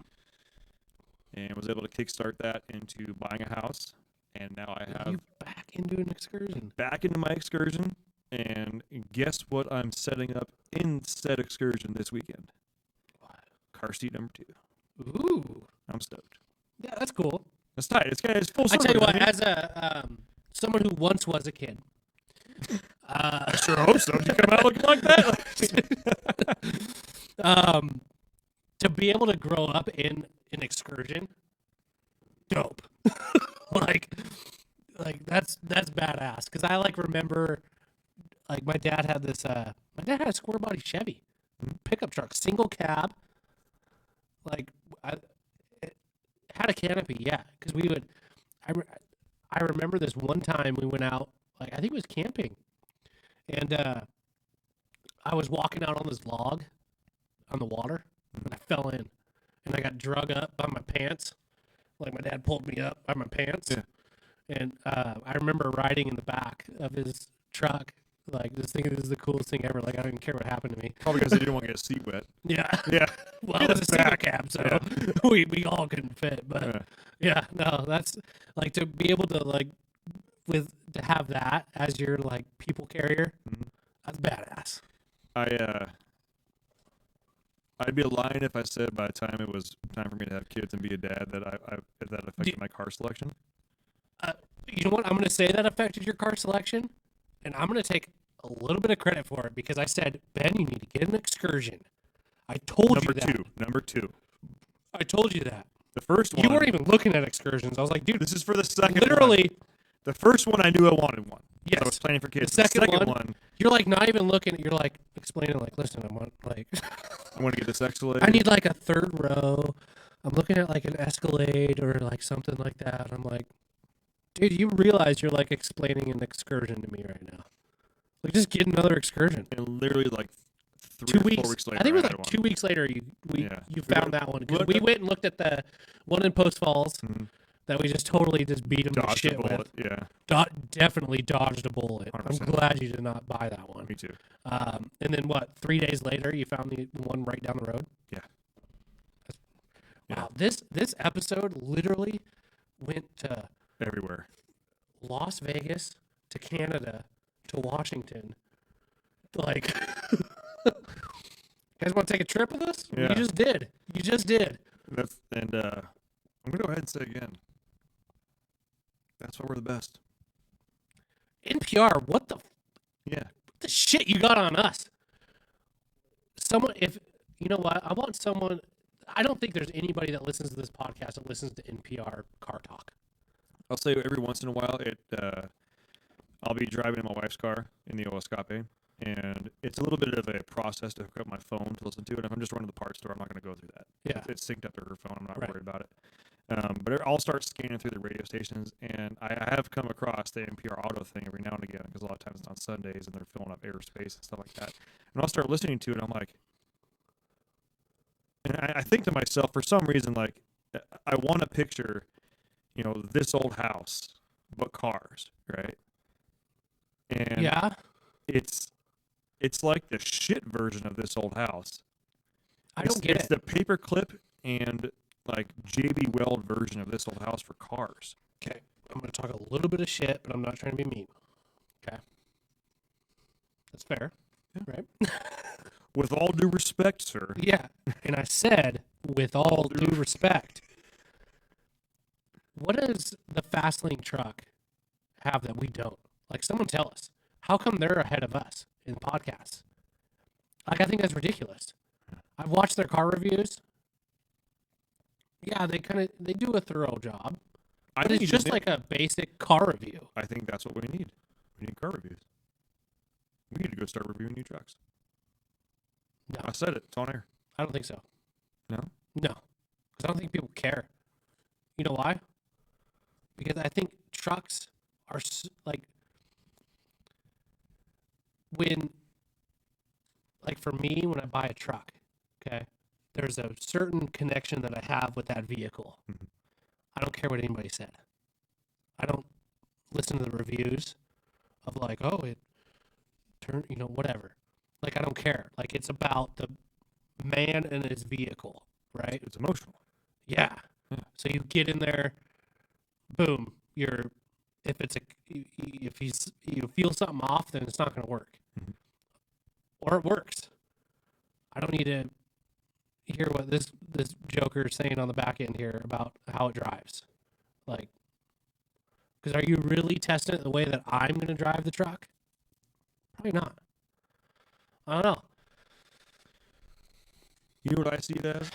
Speaker 2: And was able to kickstart that into buying a house. And now I have
Speaker 1: you back into an Excursion.
Speaker 2: Back into my Excursion. And guess what I'm setting up in said Excursion this weekend?
Speaker 1: What?
Speaker 2: Car seat number 2.
Speaker 1: Ooh.
Speaker 2: I'm stoked.
Speaker 1: Yeah, that's cool.
Speaker 2: It's tight. It's full
Speaker 1: I
Speaker 2: circle.
Speaker 1: tell you what, as a someone who once was a kid.
Speaker 2: I sure hope so. You come out looking like that.
Speaker 1: To be able to grow up in an Excursion, dope. like that's badass. Because I remember like my dad had this. My dad had a square body Chevy pickup truck, single cab. Like it had a canopy, yeah. Because we would. I remember this one time we went out. Like I think it was camping, and I was walking out on this log on the water, and I fell in, and I got drug up by my pants. Like my dad pulled me up by my pants, and I remember riding in the back of his truck, like just thinking this is the coolest thing ever. Like I don't even care what happened to me.
Speaker 2: Probably because they didn't want to get a seat wet.
Speaker 1: Yeah,
Speaker 2: Yeah.
Speaker 1: well, it was a single cab, so we all couldn't fit. But no, that's like to be able to like to have that as your like people carrier. That's badass.
Speaker 2: I'd be lying if I said by the time it was time for me to have kids and be a dad that that affected my car selection.
Speaker 1: You know what? I'm going to say that affected your car selection, and I'm going to take a little bit of credit for it because I said, Ben, you need to get an Excursion. I told you that.
Speaker 2: Number two.
Speaker 1: I told you that.
Speaker 2: The first one.
Speaker 1: You weren't even looking at Excursions. I was like, dude,
Speaker 2: this is for the second
Speaker 1: literally.
Speaker 2: One. The first one, I knew I wanted one.
Speaker 1: Yes.
Speaker 2: I was planning for kids.
Speaker 1: The second one, you're like not even looking. You're like explaining, like, listen, I want like.
Speaker 2: I want to get this Escalade.
Speaker 1: I need like a third row. I'm looking at like an Escalade or like something like that. I'm like, dude, you realize you're like explaining an Excursion to me right now. Like, just get another Excursion.
Speaker 2: And literally like
Speaker 1: 2 weeks.
Speaker 2: 4 weeks later,
Speaker 1: I think it was like
Speaker 2: one.
Speaker 1: 2 weeks later. You found that one because we went and looked at the one in Post Falls that we just totally just beat him to shit with.
Speaker 2: Yeah,
Speaker 1: definitely dodged a bullet. 100%. I'm glad you did not buy that one.
Speaker 2: Me too.
Speaker 1: And then what? 3 days later, you found the one right down the road.
Speaker 2: Yeah.
Speaker 1: Wow. This episode literally went to
Speaker 2: everywhere.
Speaker 1: Las Vegas to Canada to Washington. Like, you guys want to take a trip with us?
Speaker 2: Yeah.
Speaker 1: You just did.
Speaker 2: And I'm gonna go ahead and say again. That's why we're the best.
Speaker 1: NPR, what the shit you got on us? Someone, if you know what, I want someone. I don't think there's anybody that listens to this podcast that listens to NPR car talk.
Speaker 2: I'll say every once in a while, I'll be driving in my wife's car in the Escape, and it's a little bit of a process to hook up my phone to listen to it. If I'm just running to the parts store, I'm not going to go through that.
Speaker 1: Yeah.
Speaker 2: It's synced up to her phone. I'm not worried about it. But I'll start scanning through the radio stations, and I have come across the NPR auto thing every now and again because a lot of times it's on Sundays and they're filling up airspace and stuff like that. And I'll start listening to it, and I'm like, and I think to myself, for some reason, like, I want to picture, this old house, but cars, right? And it's like the shit version of this old house.
Speaker 1: I don't get it.
Speaker 2: It's the paperclip and like JB Weld version of this old house for cars.
Speaker 1: Okay, I'm going to talk a little bit of shit, but I'm not trying to be mean. Okay, that's fair, right?
Speaker 2: With all due respect, sir.
Speaker 1: Yeah, and I said with all due respect. What does the Fastlane truck have that we don't? Like, someone tell us. How come they're ahead of us in podcasts? Like, I think that's ridiculous. I've watched their car reviews. Yeah, they do a thorough job. But it's just like a basic car review.
Speaker 2: I think that's what we need. We need car reviews. We need to go start reviewing new trucks.
Speaker 1: No.
Speaker 2: I said it. It's on air.
Speaker 1: I don't think so.
Speaker 2: No?
Speaker 1: No. Because I don't think people care. You know why? Because I think trucks are like for me, when I buy a truck, okay, there's a certain connection that I have with that vehicle.
Speaker 2: Mm-hmm.
Speaker 1: I don't care what anybody said. I don't listen to the reviews of like, oh, it turned, whatever. Like, I don't care. Like, it's about the man and his vehicle, right?
Speaker 2: It's emotional.
Speaker 1: Yeah. So you get in there, boom. If you feel something off, then it's not going to work, or it works. I don't need to hear what this joker is saying on the back end here about how it drives, like, because are you really testing it the way that I'm going to drive the truck? Probably not. I don't know.
Speaker 2: You know what I see it as?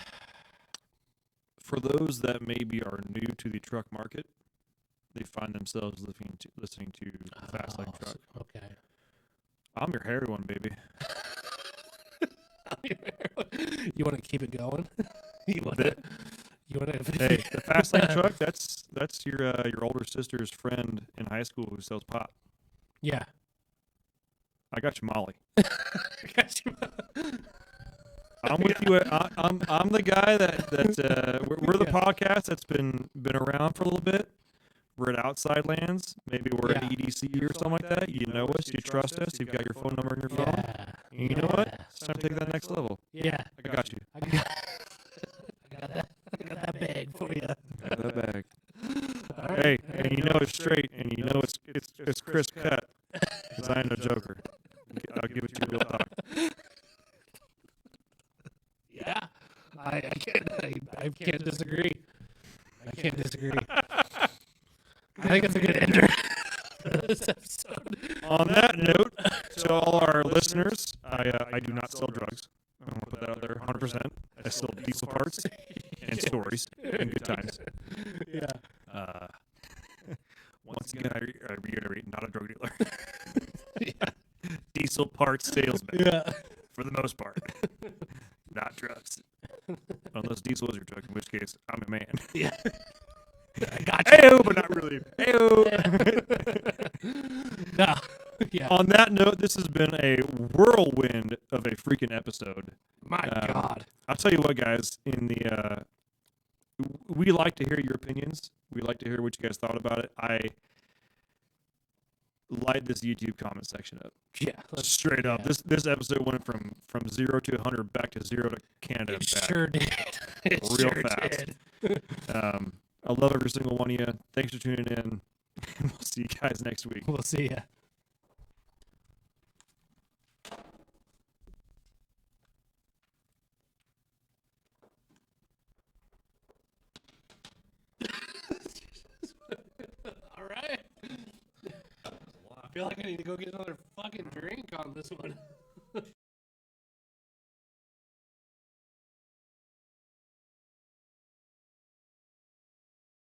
Speaker 2: For those that maybe are new to the truck market, they find themselves listening to Fastlane Truck.
Speaker 1: Okay.
Speaker 2: I'm your hairy one, baby.
Speaker 1: You want to keep it going? You want
Speaker 2: Bit.
Speaker 1: to?
Speaker 2: Hey, the fast lane truck. That's your older sister's friend in high school who sells pot.
Speaker 1: Yeah.
Speaker 2: I got you, Molly.
Speaker 1: Got you.
Speaker 2: I'm with you. I'm the guy that we're the podcast that's been around for a little bit. We're at Outside Lands. Maybe we're at EDC or something like that. You know us. You trust us. You've got your phone number in your phone.
Speaker 1: Yeah.
Speaker 2: And you know what? It's time to take that next level.
Speaker 1: Yeah.
Speaker 2: I got you.
Speaker 1: I got that bag for you.
Speaker 2: Got that bag.
Speaker 1: All right.
Speaker 2: Hey, and you know it's straight, and you know it's crisp cut. Because I ain't no joker. I'll give it to you real talk.
Speaker 1: Yeah. I can't disagree. I can't disagree. I think it's a good ender for this episode.
Speaker 2: On that note, to all our listeners, I do not sell drugs. I want to put that out there 100%. I sell diesel parts and stories and good times.
Speaker 1: Yeah.
Speaker 2: Once again, I reiterate, not a drug dealer.
Speaker 1: Yeah.
Speaker 2: Diesel parts salesman,
Speaker 1: Yeah.
Speaker 2: for the most part. Not drugs. Unless diesel is your drug, in which case, I'm a man.
Speaker 1: Yeah. I got you.
Speaker 2: Ayo, but not really. Ayo.
Speaker 1: No. Yeah.
Speaker 2: On that note, this has been a whirlwind of a freaking episode.
Speaker 1: My God.
Speaker 2: I'll tell you what, guys. We like to hear your opinions. We like to hear what you guys thought about it. I light this YouTube comment section up.
Speaker 1: Yeah.
Speaker 2: Straight up. This episode went from 0 to 100 back to 0 to Canada.
Speaker 1: It
Speaker 2: back.
Speaker 1: sure did. It
Speaker 2: Real
Speaker 1: sure
Speaker 2: fast.
Speaker 1: did.
Speaker 2: I love every single one of you. Thanks for tuning in. We'll see you guys next week.
Speaker 1: We'll see ya. All right. I feel like I need to go get another fucking drink on this one.